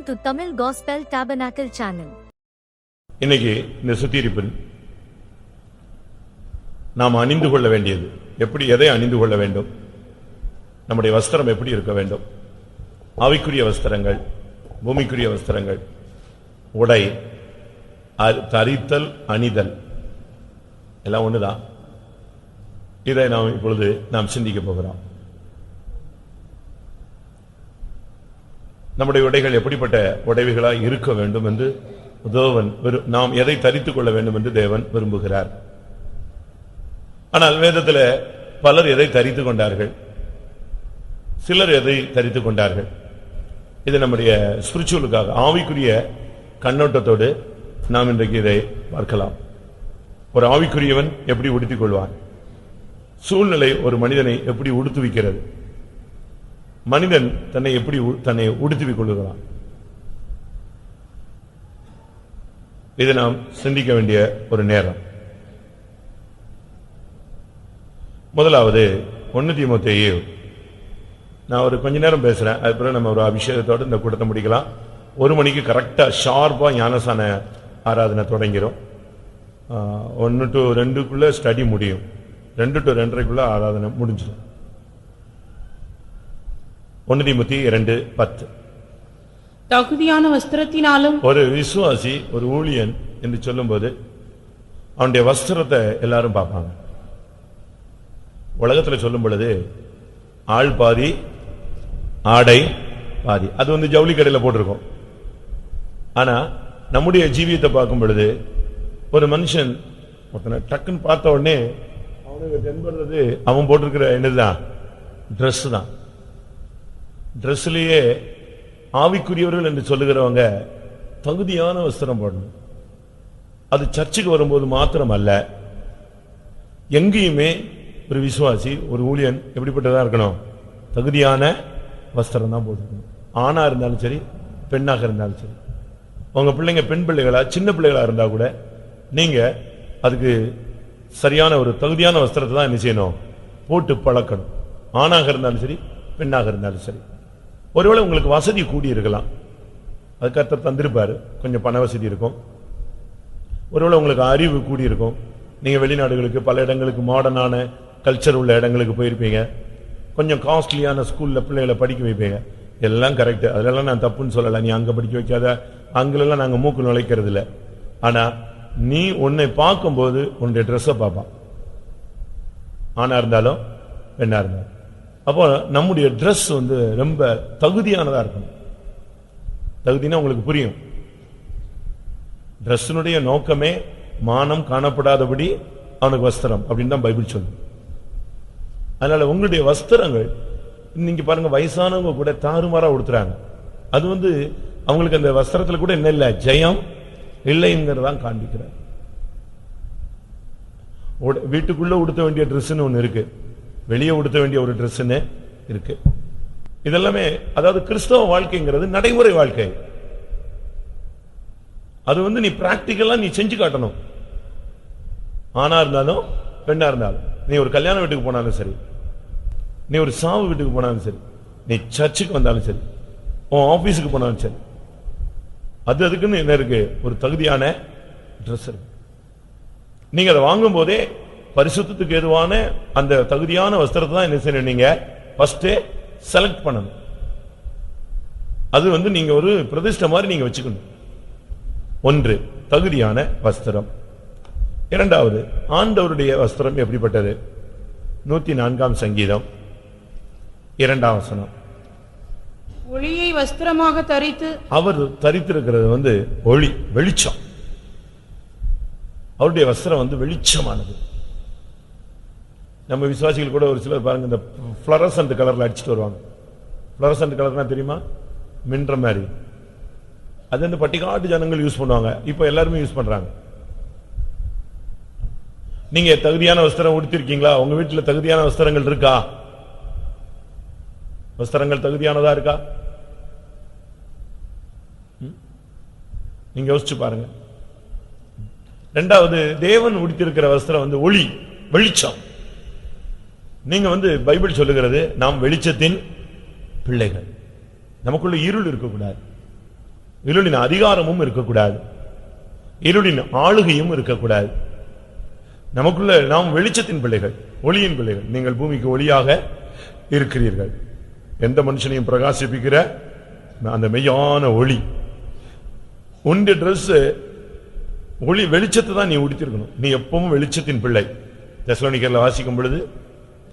to Tamil Gospel Tabernacle channel. இன்னைக்கு இந்த சுத்திகரிப்பில் நாம் அணிந்து கொள்ள வேண்டியது எதை அணிந்து கொள்ள வேண்டும், நம்முடைய வஸ்திரம் எப்படி இருக்க வேண்டும், ஆவிக்குரிய வஸ்திரங்கள், பூமிக்குரிய வஸ்திரங்கள், உடை, தரித்தல், அணிதல் எல்லாம் ஒண்ணுதான். இதை நாம் சிந்திக்க போகிறோம். நம்முடைய உடைகள் எப்படிப்பட்ட உடைவுகளாய் இருக்க வேண்டும் என்று தேவன், நாம் எதை தரித்துக் கொள்ள வேண்டும் என்று தேவன் விரும்புகிறார். ஆனால் வேதத்தில் பலர் எதை தரித்துக் கொண்டார்கள், சிலர் எதை தரித்துக் கொண்டார்கள். இது நம்முடைய ஸ்பிரிச்சுவலுக்காக ஆவிக்குரிய கண்ணோட்டத்தோடு நாம் இன்றைக்கு இதை பார்க்கலாம். ஒரு ஆவிக்குரியவன் எப்படி உடுத்திக் கொள்வான், சூழ்நிலை ஒரு மனிதனை எப்படி உடுத்துவிக்கிறது, மனிதன் தன்னை உடுத்திவிக் கொள்ளுகிறான். இதை நாம் சிந்திக்க வேண்டிய ஒரு நேரம். முதலாவது 1 தீமோத்தேயு, நான் ஒரு கொஞ்ச நேரம் பேசுறேன், அது பிறகு நம்ம ஒரு அபிஷேகத்தோடு இந்த கூட்டத்தை முடிக்கலாம். 1 மணிக்கு கரெக்டா ஷார்ப்பா ஞானசான ஆராதனை தொடங்கிறோம். 1 to 2 ஸ்டடி முடியும். 2 to 2:30 ஆராதனை முடிஞ்சிடும். 1 தீமோத்தேயு 2:10. தகுதியான வஸ்திரத்தினாலும். ஒரு விசுவாசி, ஒரு ஊழியன் என்று சொல்லும்போது அவனுடைய வஸ்திரத்தை எல்லாரும் பார்ப்பாங்க. உலகத்தில் சொல்லும் பொழுது ஆள் பாதி ஆடை பாதி, அது ஜவுளி கடையில் போட்டிருக்கோம். ஆனா நம்முடைய ஜீவியத்தை பார்க்கும் பொழுது ஒரு மனுஷன் டக்குன்னு பார்த்த உடனே அவனுக்கு தென்படுறது அவன் போட்டிருக்கிற என்னதுதான், ட்ரெஸ் தான். ட்ரெஸ்லயே ஆவிக்குரியவர்கள் என்று சொல்லுகிறவங்க தகுதியான வஸ்திரம் போடணும். அது சர்ச்சுக்கு வரும்போது மாத்திரம் அல்ல, எங்கேயுமே ஒரு விசுவாசி, ஒரு ஊழியன் எப்படிப்பட்டதா இருக்கணும், தகுதியான வஸ்திரம் தான் போட்டுக்கணும். ஆணா இருந்தாலும் சரி, பெண்ணாக இருந்தாலும் சரி. உங்க பிள்ளைங்க பெண் பிள்ளைகளா, சின்ன பிள்ளைகளா இருந்தா கூட நீங்க அதுக்கு சரியான ஒரு தகுதியான வஸ்திரத்தை தான் என்ன செய்யணும், போட்டு பழக்கணும். ஆணாக இருந்தாலும் சரி, பெண்ணாக இருந்தாலும் சரி. ஒருவேளை உங்களுக்கு வசதி கூடி இருக்கலாம், அது கர்த்தர் தந்திருப்பாரு, கொஞ்சம் பண வசதி இருக்கும். ஒருவேளை உங்களுக்கு அறிவு கூடி இருக்கும், நீங்க வெளிநாடுகளுக்கு, பல இடங்களுக்கு, மாடர்னான கல்ச்சர் உள்ள இடங்களுக்கு போயிருப்பீங்க, கொஞ்சம் காஸ்ட்லியான ஸ்கூல்ல பிள்ளைகளை படிக்க வைப்பீங்க. எல்லாம் கரெக்ட், அதெல்லாம் நான் தப்புன்னு சொல்லல. நீ அங்க படிக்க வைக்காத, அங்கெல்லாம் நாங்க மூக்கு நுழைக்கிறது இல்லை. ஆனா நீ உன்னை பார்க்கும்போது உன்னுடைய ட்ரெஸ்ஸை பார்ப்பான், ஆணா இருந்தாலும் பெண்ணா இருந்தாலும். அப்போ நம்முடைய ட்ரெஸ் ரொம்ப தகுதியானதா இருக்கணும். தகுதினா உங்களுக்கு புரியும். ட்ரெஸ்னுடைய நோக்கமே மானம் காணப்படாதபடி அவனுக்கு வஸ்திரம் அப்படின்னு தான் பைபிள் சொல்லுது. அதனால உங்களுடைய வஸ்திரங்கள், நீங்க பாருங்க, வயசானவங்க கூட தாறுமாறா உடுத்துறாங்க. அது அவங்களுக்கு அந்த வஸ்திரத்துல கூட என்ன இல்லை, ஜெயம் இல்லைங்கிறதான் காண்பிக்கிறார். வீட்டுக்குள்ள உடுத்த வேண்டிய ட்ரெஸ்ன்னு ஒண்ணு இருக்கு, வெளியே உடுத்த வேண்டிய ஒரு ட்ரெஸ்ன்னு இருக்கு. இதெல்லாமே அதாவது கிறிஸ்தவ வாழ்க்கைங்கிறது நடைமுறை வாழ்க்கை. அது நீ பிராக்டிகலா நீ செஞ்சு காட்டணும். ஆணா இருந்தாலும் பெண்ணா இருந்தாலும், நீ ஒரு கல்யாண வீட்டுக்கு போனாலும் சரி, நீ ஒரு சாவு வீட்டுக்கு போனாலும் சரி, நீ சர்ச்சுக்கு வந்தாலும் சரி, உன் ஆபீஸுக்கு போனாலும் சரி, அதுக்குன்னு என்ன இருக்கு, ஒரு தகுதியான ட்ரெஸ் இருக்கு. நீங்க அதை வாங்கும் போதே பரிசுத்தத்துக்கு ஏதுவான அந்த தகுதியான வஸ்திரத்தை தான் என்ன செய்யணும், நீங்க ஃபர்ஸ்ட் செலக்ட் பண்ணணும். அது நீங்க ஒரு பிரதிஷ்டை மாதிரி நீங்க வச்சுக்கணும். ஒன்று தகுதியான வஸ்திரம். இரண்டாவது ஆண்டவருடைய வஸ்திரம் எப்படிப்பட்டது. 104ஆம் சங்கீதம் 2ஆம் வசனம். ஒளியை வஸ்திரமாக தரித்து, அவர் தரித்திருக்கிறது ஒளி, வெளிச்சம். அவருடைய வஸ்திரம் வெளிச்சமானது. நம்ம விசுவாசிகள் கூட ஒரு சிலர் பாருங்க, இந்த ஃப்ளரசன்ட் கலர்ல அடிச்சுட்டு வருவாங்க. ஃப்ளரசன்ட் கலர்னா தெரியுமா, மின்ற மாதிரி. அது பட்டிக்காட்டு ஜனங்கள் யூஸ் பண்ணுவாங்க, இப்ப எல்லாருமே யூஸ் பண்றாங்க. நீங்க தகுதியான வஸ்திரம் உடுத்திருக்கீங்களா? உங்க வீட்டுல தகுதியான வஸ்திரங்கள் இருக்கா? வஸ்திரங்கள் தகுதியானதா இருக்கா? நீங்க யோசிச்சு பாருங்க. இரண்டாவது, தேவன் உடுத்திருக்கிற வஸ்திரம் ஒளி, வெளிச்சம். நீங்க பைபிள் சொல்லுகிறது நாம் வெளிச்சத்தின் பிள்ளைகள். நமக்குள்ள இருள் இருக்கக்கூடாது. இருளின் அதிகாரமும் இருக்கக்கூடாது, இருளின் ஆளுகையும் இருக்கக்கூடாது. நமக்குள்ள நாம் வெளிச்சத்தின் பிள்ளைகள், ஒளியின் பிள்ளைகள். நீங்கள் பூமிக்கு ஒளியாக இருக்கிறீர்கள். எந்த மனுஷனையும் பிரகாசிப்பிக்கிற அந்த மெய்யான ஒளி. உன்னுடைய டிரெஸ் ஒளி, வெளிச்சத்தை தான் நீ உடுத்திருக்கணும். நீ எப்பவும் வெளிச்சத்தின் பிள்ளை. தெசலோனிக்கேயர்ல வாசிக்கும் பொழுது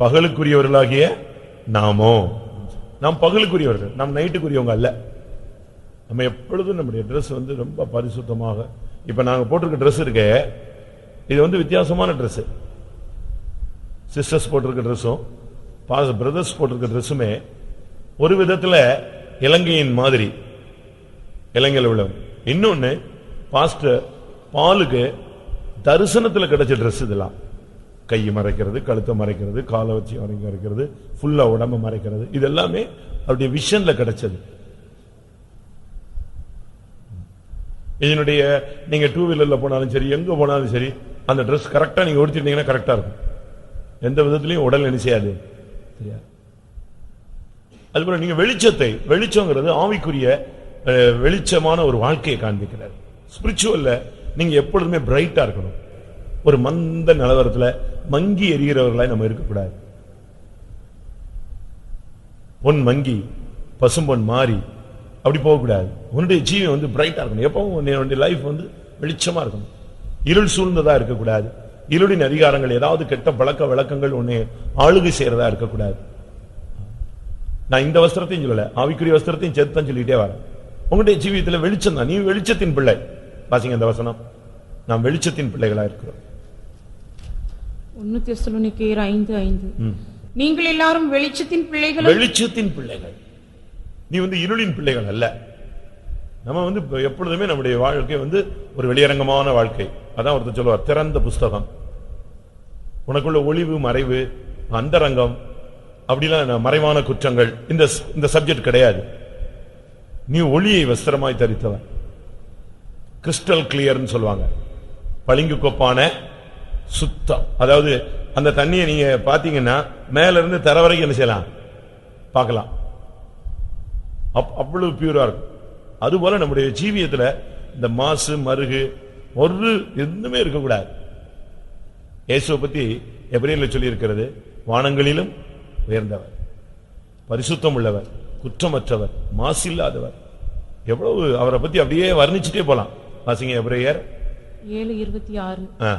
பகலுக்குரியவர்களாகிய நாமோ, நாம் பகலுக்குரியவர்கள், நாம் நைட்டுக்குரியவங்க அல்ல. நம்ம எப்பொழுதும் நம்முடைய ட்ரெஸ் ரொம்ப பரிசுத்தமாக. இப்ப நாங்க போட்டிருக்க ட்ரெஸ் இருக்கே, இது வித்தியாசமான ட்ரெஸ். சிஸ்டர்ஸ் போட்டிருக்க ட்ரெஸ்ஸும் பிரதர்ஸ் போட்டிருக்க ட்ரெஸ்ஸுமே ஒரு விதத்துல இலங்கையின் மாதிரி, இலங்கையில் உள்ள. இன்னொன்னு பாஸ்டர் பாலுக்கு தரிசனத்தில் கிடைச்ச ட்ரெஸ். இதெல்லாம் கை மறைக்கிறது, கழுத்தை மறைக்கிறது, காலை வச்சு மறைக்கிறது, ஃபுல்லா உடம்பு மறைக்கிறது, இதெல்லாமே அவருடைய விஷன்ல கிடைச்சது. இதனுடைய நீங்க டூ வீலர்ல போனாலும் சரி, எங்க போனாலும் சரி, அந்த ட்ரெஸ் கரெக்டா நீங்க உடுத்திட்டீங்கன்னா கரெக்டா இருக்கும். எந்த விதத்திலையும் உடல் என்ன செய்யாது, தெரியாது. அதுபோல நீங்க வெளிச்சத்தை, வெளிச்சங்கிறது ஆவிக்குரிய வெளிச்சமான ஒரு வாழ்க்கையை காண்பிக்கிறார். ஸ்பிரிச்சுவல்ல நீங்க எப்பொழுதுமே பிரைட்டா இருக்கணும். ஒரு மந்த நிலவரத்துல மங்கி எரிகிறவர்களாய் நம்ம இருக்கக்கூடாது. பொன் மங்கி பசும்பொன் மாறி அப்படி போகக்கூடாது. உன்னுடைய ஜீவன் பிரைட்டா இருக்கணும். எப்பவும் உன்னுடைய லைஃப் வெளிச்சமா இருக்கணும். இருள் சூழ்ந்ததா இருக்கக்கூடாது. இருளின் அதிகாரங்கள், ஏதாவது கெட்ட பழக்க வழக்கங்கள் உன்னை ஆளுகை செய்யறதா இருக்கக்கூடாது. நான் இந்த வஸ்திரத்தையும் சொல்லல, ஆவிக்குரிய வஸ்திரத்தையும் சேர்த்து தான் சொல்லிட்டே வரேன். உங்களுடைய ஜீவியத்தில் வெளிச்சம் தான். நீ வெளிச்சத்தின் பிள்ளை. வாசிங்க இந்த வசனம். நாம் வெளிச்சத்தின் பிள்ளைகளா இருக்கிறோம். 1 தெசலோனிக்கேயர் 5:5. நீங்கள் எல்லாரும் வெளிச்சத்தின் பிள்ளைகள். வெளிச்சத்தின் பிள்ளைகள். நீ இருளின் பிள்ளைகள் அல்ல. நம்ம எப்பொழுதுமே நம்முடைய வாழ்க்கை ஒரு வெளியரங்கமான வாழ்க்கை. அதான் ஒருத்தர் சொல்லுவார், திறந்த புஸ்தகம். உனக்குள்ள ஒளிவு மறைவு அந்தரங்கம் அப்படிலாம் மறைவான குற்றங்கள் இந்த சப்ஜெக்ட் கிடையாது. நீ ஒளியை வஸ்திரமாய் தரித்தவன். கிறிஸ்டல் கிளியர்னு சொல்லுவாங்க. பளிங்கு கொப்பான சுத்தம். அதாவது அந்த தண்ணியை நீங்க பாத்தீங்கன்னா மேல இருந்து தர வரைக்கும் என்ன செய்யலாம், பார்க்கலாம். அவ்வளவு பியூரா இருக்கும். அதுபோல நம்முடைய ஜீவியத்துல இந்த மாசு மருகு ஒரு எதுவுமே இருக்கக்கூடாது. இயேசுவை பத்தி எபிரேயர்ல சொல்லி இருக்கிறது, வானங்களிலும் உயர்ந்தவர், பரிசுத்தம் உள்ளவர், குற்றமற்றவர், மாசில்லாதவர். எவ்வளவு அவரை பத்தி அப்படியே வர்ணிச்சுட்டே போலாம். வாசிங்க எபிரேயர் 7:26.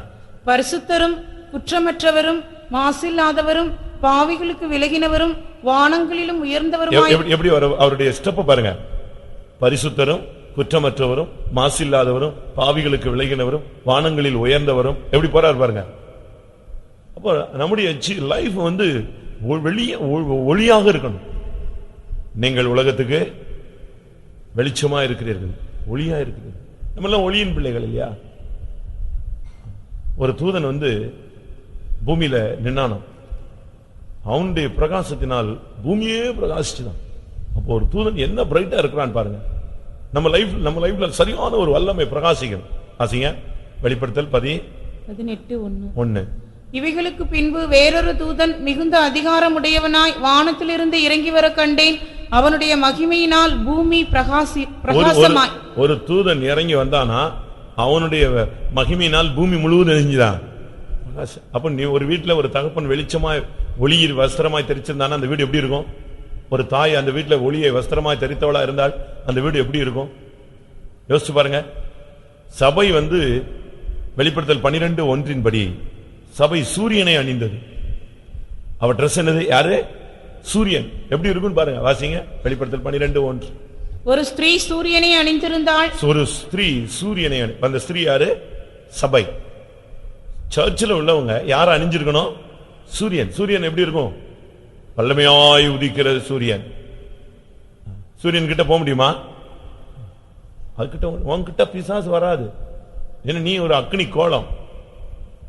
பரிசுத்தரும் குற்றமற்றவரும் மாசில்லாதவரும் பாவிகளுக்கு விலகினவரும் வானங்களிலும் உயர்ந்தவரும். எப்படி அவருடைய ஸ்டெப் பாருங்க. பரிசுத்தரும் குற்றமற்றவரும் மாசில்லாதவரும் பாவிகளுக்கு விலகினவரும் வானங்களில் உயர்ந்தவரும். எப்படி போறாரு பாருங்க. அப்போ நம்முடைய லைஃப் ஒளியாக இருக்கணும். நீங்கள் உலகத்துக்கு வெளிச்சமா இருக்கிறீர்கள், ஒளியா இருக்கிறீர்கள். நம்ம எல்லாம் ஒளியின் பிள்ளைகள் இல்லையா? ஒரு தூதன் பூமியில நின்னானாம். அவனுடைய பிரகாசத்தினால் பூமியே பிரகாசிச்சுதான். அப்போ ஒரு தூதன் என்ன பிரைட்டா இருக்கிறான் பாருங்க. நம்ம லைஃப்ல சரியான ஒரு வல்லமை பிரகாசிக்கணும். ஆசிங்க வெளிப்படுத்தல் 18:1. இவைகளுக்கு பின்பு வேறொரு தூதன் மிகுந்த அதிகாரமுடையவனாய் வானத்திலிருந்து இறங்கி வர கண்டேன். அவனுடைய மகிமையினால் பூமி பிரகாசமாய். ஒரு தூதன் இறங்கி வந்தானா அவனுடைய மகிமையினால் பூமி முழுவதும் எரிஞ்சுதான். அப்ப நீ ஒரு வீட்டுல ஒரு தகப்பன் வெளிச்சமாய் ஒளியில் வஸ்திரமாய் தரிச்சிருந்தானா அந்த வீடு எப்படி இருக்கும்? ஒரு தாய் அந்த வீட்டுல ஒளியை வஸ்திரமாய் தரித்தவளா இருந்தால் அந்த வீடு எப்படி இருக்கும்? யோசிச்சு பாருங்க. சபை வெளிப்படுத்தல் 12:1 படி சபை சூரியனை அணிந்தது. அவ ட்ரெஸ் என்னது? யாரு? சூரியன். எப்படி இருக்கும் பாருங்க. வாசிங்க வெளிப்படுத்தல் 12:1. ஒரு ஸ்திரீ சூரியனை அணிந்திருந்தாள். ஒரு ஸ்திரீ சூரியனை அந்த ஸ்திரீ யாரு? சபை. சர்ச்சில் உள்ளவங்க யார அணிஞ்சிருக்கணும்? சூரியன். சூரியன் எப்படி இருக்கும்? வல்லமையாய் உதிக்கிற சூரியன். சூரியன் கிட்ட போக முடியுமா? அதுகிட்ட உன்கிட்ட பிசாசு வராது. ஏன்னா நீ ஒரு அக்னி கோலம்.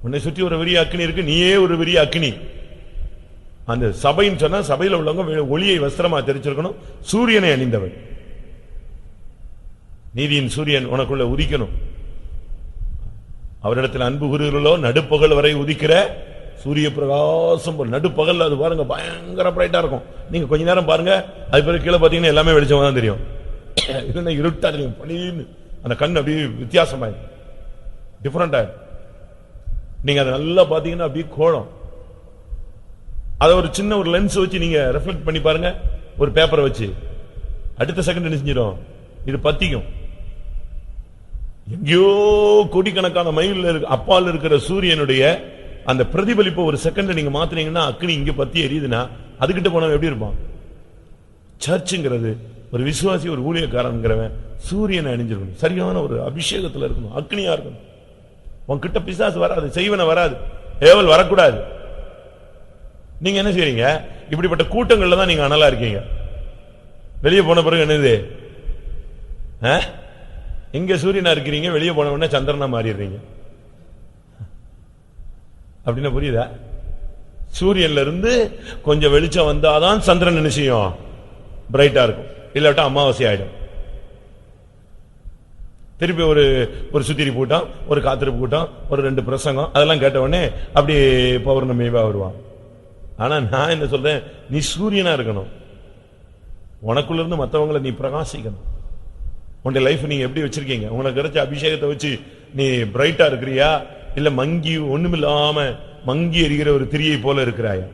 உன்னை சுற்றி ஒரு பெரிய அக்னி இருக்கு, நீயே ஒரு பெரிய அக்னி. அந்த சபைன்னு சொன்னா சபையில உள்ளவங்க ஒளியை வஸ்திரமா தெரிச்சிருக்கணும். சூரியனை அணிந்தவன். நீதியின் சூரியன் உனக்குள்ள உதிக்கணும். அவரிடத்தில் அன்பு கூறுகிறோ நடுப்பகல் வரை உதிக்கிற சூரிய பிரகாசம் போல். நடுப்பகல் அது பாருங்க பயங்கர பிரைட்டா இருக்கும். நீங்க கொஞ்ச நேரம் பாருங்க, அது பிறகு கீழே பாத்தீங்கன்னா எல்லாமே வெளிச்சமா தான் தெரியும். இல்லைன்னா இருட்டா தெரியும், பளின்னு அந்த கண் அப்படியே வித்தியாசமாயிடும், டிஃபரெண்ட் ஆயிடும். நீங்க அதை நல்லா பாத்தீங்கன்னா அப்படியே கோலம். அதை ஒரு சின்ன ஒரு லென்ஸ் வச்சு நீங்க ரெஃப்ளெக்ட் பண்ணி பாருங்க, ஒரு பேப்பரை வச்சு அடுத்த செகண்ட் என்ன செஞ்சிடும், இது பத்திக்கும். எங்கேயோ கோடிக்கணக்கான மைல் அப்பால் இருக்கிற சூரியனுடைய அந்த பிரதிபலிப்பு ஒரு செகண்ட் நீங்க மாத்தினீங்கன்னா அக்னி இங்க பத்தி எரியுதுன்னா அதுகிட்ட போனவன் எப்படி இருப்பான்? சர்ச்சுங்கிறது ஒரு விசுவாசி, ஒரு ஊழியக்காரங்கிறவன் சூரியனை அணிஞ்சிருக்கணும், சரியான ஒரு அபிஷேகத்துல இருக்கணும், அக்னியா இருக்கணும். உன்கிட்ட பிசாசு வராது, செய்வன வராது, ஏவல் வரக்கூடாது. நீங்க என்ன செய்றீங்க? இப்படிப்பட்ட கூட்டங்கள்ல தான் நீங்க அனலா இருக்கீங்க. வெளியே போன பிறகு என்னது, எங்க சூரியனா இருக்கிறீங்க, வெளியே போன உடனே சந்திரனா மாறிடுறீங்க. அப்படின்னா புரியுதா? சூரியன்ல இருந்து கொஞ்சம் வெளிச்சம் வந்தாதான் சந்திரன் என்ன செய்யும், பிரைட்டா இருக்கும், இல்லாட்டா அமாவாசை ஆயிடும். திருப்பி ஒரு சுத்திரி கூட்டம், ஒரு காத்திருப்பு கூட்டம், ஒரு 2 பிரசங்கம், அதெல்லாம் கேட்ட உடனே அப்படி பௌர்ணமிவா வருவான். ஆனா நான் என்ன சொல்றேன், நீ சூரியனா இருக்கணும், உனக்குள்ள இருந்து மற்றவங்களை நீ பிரகாசிக்கணும். உன்னுடைய லைஃப் நீங்க எப்படி வச்சிருக்கீங்க? உனக்கு கிடைச்ச அபிஷேகத்தை வச்சு நீ பிரைட்டா இருக்கிறியா, இல்ல மங்கி ஒண்ணுமில்லாம மங்கி எரிகிற ஒரு திரியை போல இருக்கிறாயா?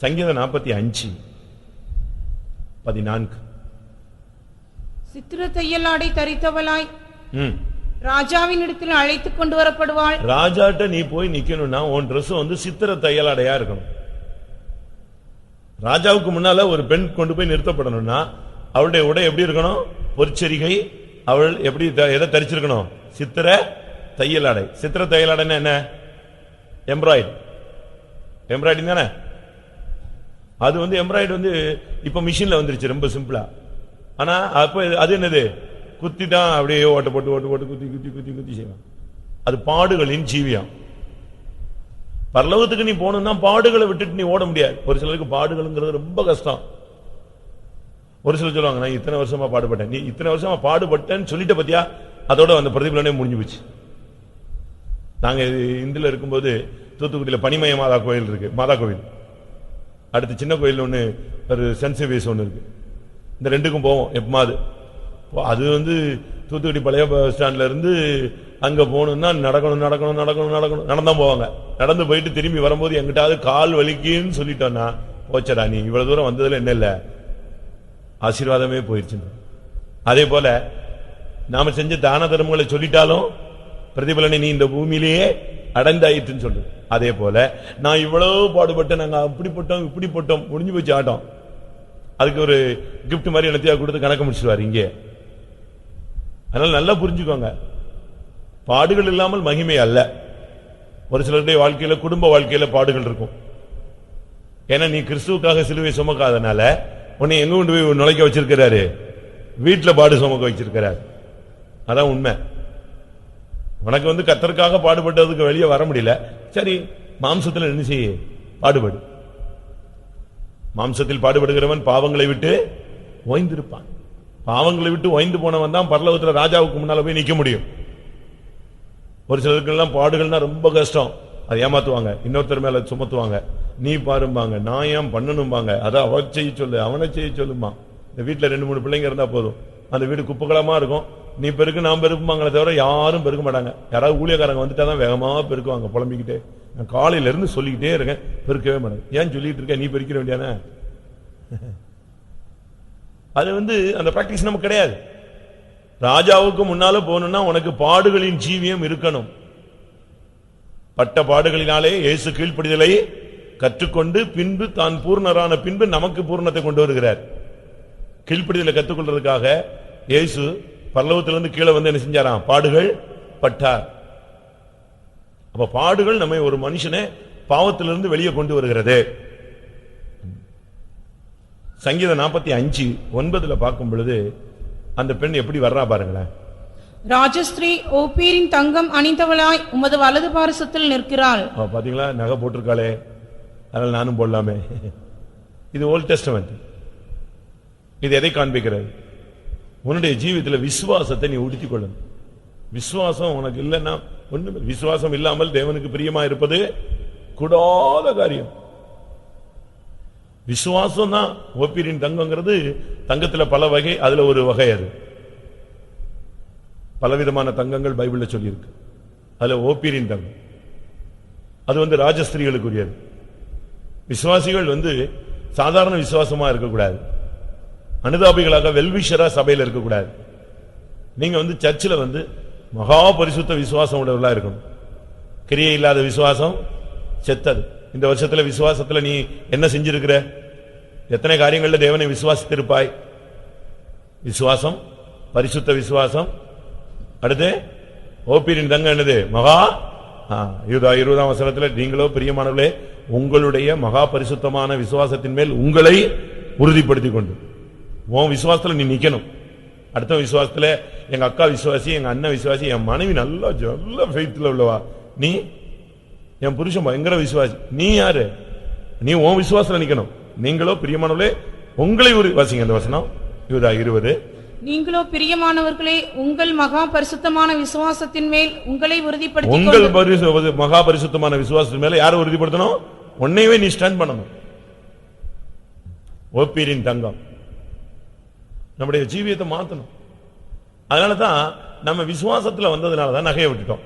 சங்கீதம் 45:14. சித்திர தையலாடை தரித்தவளாய் ராஜாவின் இடத்தில் அழைத்துக் கொண்டு வரப்படுவாள். ராஜாட்ட நீ போய் நிக்கணும்னா உன் Dress சித்திர தையலாடையா இருக்கணும். ராஜாவுக்கு முன்னால ஒரு பெண் கொண்டு போய் நிறுத்தப்படணும்னா அவளுடைய உடை எப்படி இருக்கணும்? பொற்சரிகை. அவள் எப்படி எதை தரிச்சிருக்கணும்? சித்திர தையலாடை. சித்திர தையலாடைன்னா என்ன? எம்ப்ராய்டிங் தானே. அது எம்ப்ராய்டு இப்ப மிஷின்ல வந்துருச்சு, ரொம்ப சிம்பிளா. ஆனா அப்ப அது என்னது? குத்தி தான் அப்படியே ஓட்ட போட்டு ஓட்டு போட்டு குத்தி குத்தி குத்தி குத்தி செய்வான். அது பாடுகளின் ஜீவியம். பரலோகத்துக்கு நீ போகணும்னா பாடுகளை விட்டுட்டு நீ ஓட முடியாது. ஒரு சிலருக்கு பாடுகள்ங்கிறது ரொம்ப கஷ்டம். ஒரு சிலர் சொல்லுவாங்க, நான் இத்தனை வருஷமா பாடுபட்டேன். நீ இத்தனை வருஷமா பாடுபட்டேன்னு சொல்லிட்ட பத்தியா, அதோட அந்த பிரதிபலனே முடிஞ்சு போச்சு. நாங்க இந்தில இருக்கும்போது தூத்துக்குடியில பனிமய மாதா கோயில் இருக்கு, மாதா கோயில். அடுத்து சின்ன கோயில் ஒண்ணு, ஒரு சென்ட் சேவியர்ஸ் ஒண்ணு இருக்கு. இந்த 2க்கும் போவோம் எப்பமாவது. அது தூத்துக்குடி பழைய பஸ் ஸ்டாண்ட்ல இருந்து அங்க போகணும்னா நடக்கணும் நடக்கணும் நடக்கணும் நடக்கணும் நடந்தான் போவாங்க. நடந்து போயிட்டு திரும்பி வரும்போது எங்கிட்டாவது கால் வலிக்குன்னு சொல்லிட்டோம்னா, போச்சடா நீ இவ்வளவு தூரம் வந்ததுல என்ன இல்ல, ஆசீர்வாதமே போயிடுச்சு. அதே போல நாம செஞ்ச தான தர்மங்களை சொல்லிட்டாலும் பிரதிபலனை நீ இந்த பூமியிலேயே அடைந்தாயிற்றுன்னு சொல்லு. அதே போல நான் இவ்வளவு பாடுபட்டேன், நாங்க அப்படிப்பட்டோம் இப்படிப்பட்டோம், முடிஞ்சு போச்சு ஆட்டம். அதுக்கு ஒரு கிஃப்ட் மாதிரி என்னத்தையா கொடுத்து கணக்கு முடிச்சுடுவார் இங்கே. அதனால நல்லா புரிஞ்சுக்கோங்க, பாடுகள் இல்லாமல் மகிமை அல்ல. ஒரு சிலருடைய வாழ்க்கையில, குடும்ப வாழ்க்கையில பாடுகள் இருக்கும். ஏன்னா நீ கிறிஸ்துவுக்காக சிலுவை சுமக்காதனால உன்னை எங்க கொண்டு போய் நுழைக்க வச்சிருக்கிறாரு? வீட்டுல பாடு சுமக்க வச்சிருக்கிறாரு. அதான் உண்மை. உனக்கு கர்த்தருக்காக பாடுபட்டதுக்கு வெளியே வர முடியல, சரி மாம்சத்தில் என்ன செய்ய, பாடுபடு. மாம்சத்தில் பாடுபடுகிறவன் பாவங்களை விட்டு ஓய்ந்திருப்பான். பாவங்களை விட்டு ஓய்ந்து போனவன் தான் பரலோகத்துல ராஜாவுக்கு முன்னால போய் நிக்க முடியும். ஒரு சிலருக்கு எல்லாம் பாடுகள்னா ரொம்ப கஷ்டம், அதை ஏமாத்துவாங்க, இன்னொருத்தர் மேல சுமத்துவாங்க. நீ பாரும்பாங்க, நான் ஏன் பண்ணணும்பாங்க, அதை அவ செய்ய சொல்லு, அவனை செய்ய சொல்லுமா. இந்த வீட்டுல 2-3 பிள்ளைங்க இருந்தா போதும், அந்த வீடு குப்பைகளமா இருக்கும். நீ பெருக்கு நான் பெருக்குமாங்களே தவிர யாரும் பெருக்க மாட்டாங்க. யாராவது ஊழியக்காரங்க வந்துட்டாதான் வேகமா பெருக்குவாங்க, புலம்பிக்கிட்டே. நான் காலையில இருந்து சொல்லிக்கிட்டே இருக்கேன், பெருக்கவே மாட்டேன். ஏன் சொல்லிட்டு இருக்க, நீ பெருக்கிற வேண்டியானே. அது அந்த பிராக்டிஸ் நமக்கு கிடையாது. ராஜாவுக்கு முன்னால போகணும்னா உனக்கு பாடுகளின் ஜீவியம் இருக்கணும். பட்ட பாடுகளினாலே இயேசு கீழ்ப்படிதலை கற்றுக்கொண்டு பின்பு தான் பூர்ணரான பின்பு நமக்கு பூர்ணத்தை கொண்டு வருகிறார். கீழ்ப்படிதலை கற்றுக்கொள்றதுக்காக இயேசு பரலோகத்திலிருந்து கீழே என்ன செஞ்சாராம்? பாடுகள் பட்டார். அப்ப பாடுகள் நம்மை ஒரு மனுஷனை பாவத்திலிருந்து வெளியே கொண்டு வருகிறது. சங்கீதம் 45:9 பார்க்கும் பொழுது அந்த பெண் எப்படி வர்றா பாருங்களேன். ராஜஸ்ரீ ஓப்பீரின் தங்கம் அணிந்தவளாய் உமது வலது பாரசத்தில் நிற்கிறாள். பாத்தீங்களா, நகை போட்டிருக்காளே, அதனால நானும் போடலாமே. இது ஓல்ட் டெஸ்டமென்ட். இது எதை காண்பிக்கிறது? உன்னுடைய ஜீவிதத்தில் விசுவாசத்தை நீ உடுத்திக் கொள்ளணும். விசுவாசம் உனக்கு இல்லைன்னா ஒண்ணுமே. விசுவாசம் இல்லாமல் தேவனுக்கு பிரியமா இருப்பது கூடாத காரியம். விசுவாசம் தான் ஓப்பீரின் தங்கம்ங்கிறது. தங்கத்துல பல வகை, அதுல ஒரு வகை. அது பலவிதமான தங்கங்கள் பைபிள்ல சொல்லியிருக்கு. அதுல ஓப்பீரின் தங்கம் அது ராஜஸ்திரிகளுக்குரியது. விசுவாசிகள் சாதாரண விசுவாசமா இருக்கக்கூடாது, அனுதாபிகளாக வெல்விஷரா சபையில் இருக்கக்கூடாது. நீங்க சர்ச்சில் மகா பரிசுத்த விசுவாசம் உடையவர்களா இருக்கணும். கிரியை இல்லாத விசுவாசம் செத்தது. இந்த வருஷத்துல விசுவாசத்துல நீ என்ன செஞ்சிருக்கிற? எத்தனை காரியங்கள்ல தேவனை விசுவாசித்திருப்பாய்? விசுவாசம், பரிசுத்த விசுவாசம். அடுத்து ஓப்பீரின் தங்கம் என்னது? மகா 20ஆம் வசனத்துல, நீங்களோ பிரியமானவர்களே உங்களுடைய மகா பரிசுத்தமான விசுவாசத்தின் மேல் உங்களை உறுதிப்படுத்திக் கொண்டு. உன் விசுவாசத்துல நீ நிக்கணும். அடுத்த விசுவாசத்துல எங்க அக்கா விசுவாசி, எங்க அண்ணன் விசுவாசி, என் மனைவி நல்ல ஃபெய்த்ல உள்ளவா, நீ என் புருஷன் பயங்கர விசுவாசி, நீ யாரு? நீ உன் விசுவாசத்துல நிக்கணும். நீங்களோ பிரியமானவர்களே உங்களை வாசிங்க அந்த வசனம் 20. நீங்களோ பிரியமானவர்களே உங்கள் மகா பரிசுத்தமான விசுவாசத்தின் மேல் உங்களை உறுதிப்படுத்திக் உங்கள் மகா பரிசுத்தமான விசுவாசத்தின் மேல யாரை உறுதிப்படுத்தணும்? உன்னையவே நீ ஸ்டாண்ட் பண்ணணும். ஓப்பீரின் தங்கம் நம்முடைய ஜீவியத்தை மாத்தணும். அதனாலதான் நம்ம விசுவாசத்துல வந்ததுனாலதான் நகையை விட்டுட்டோம்.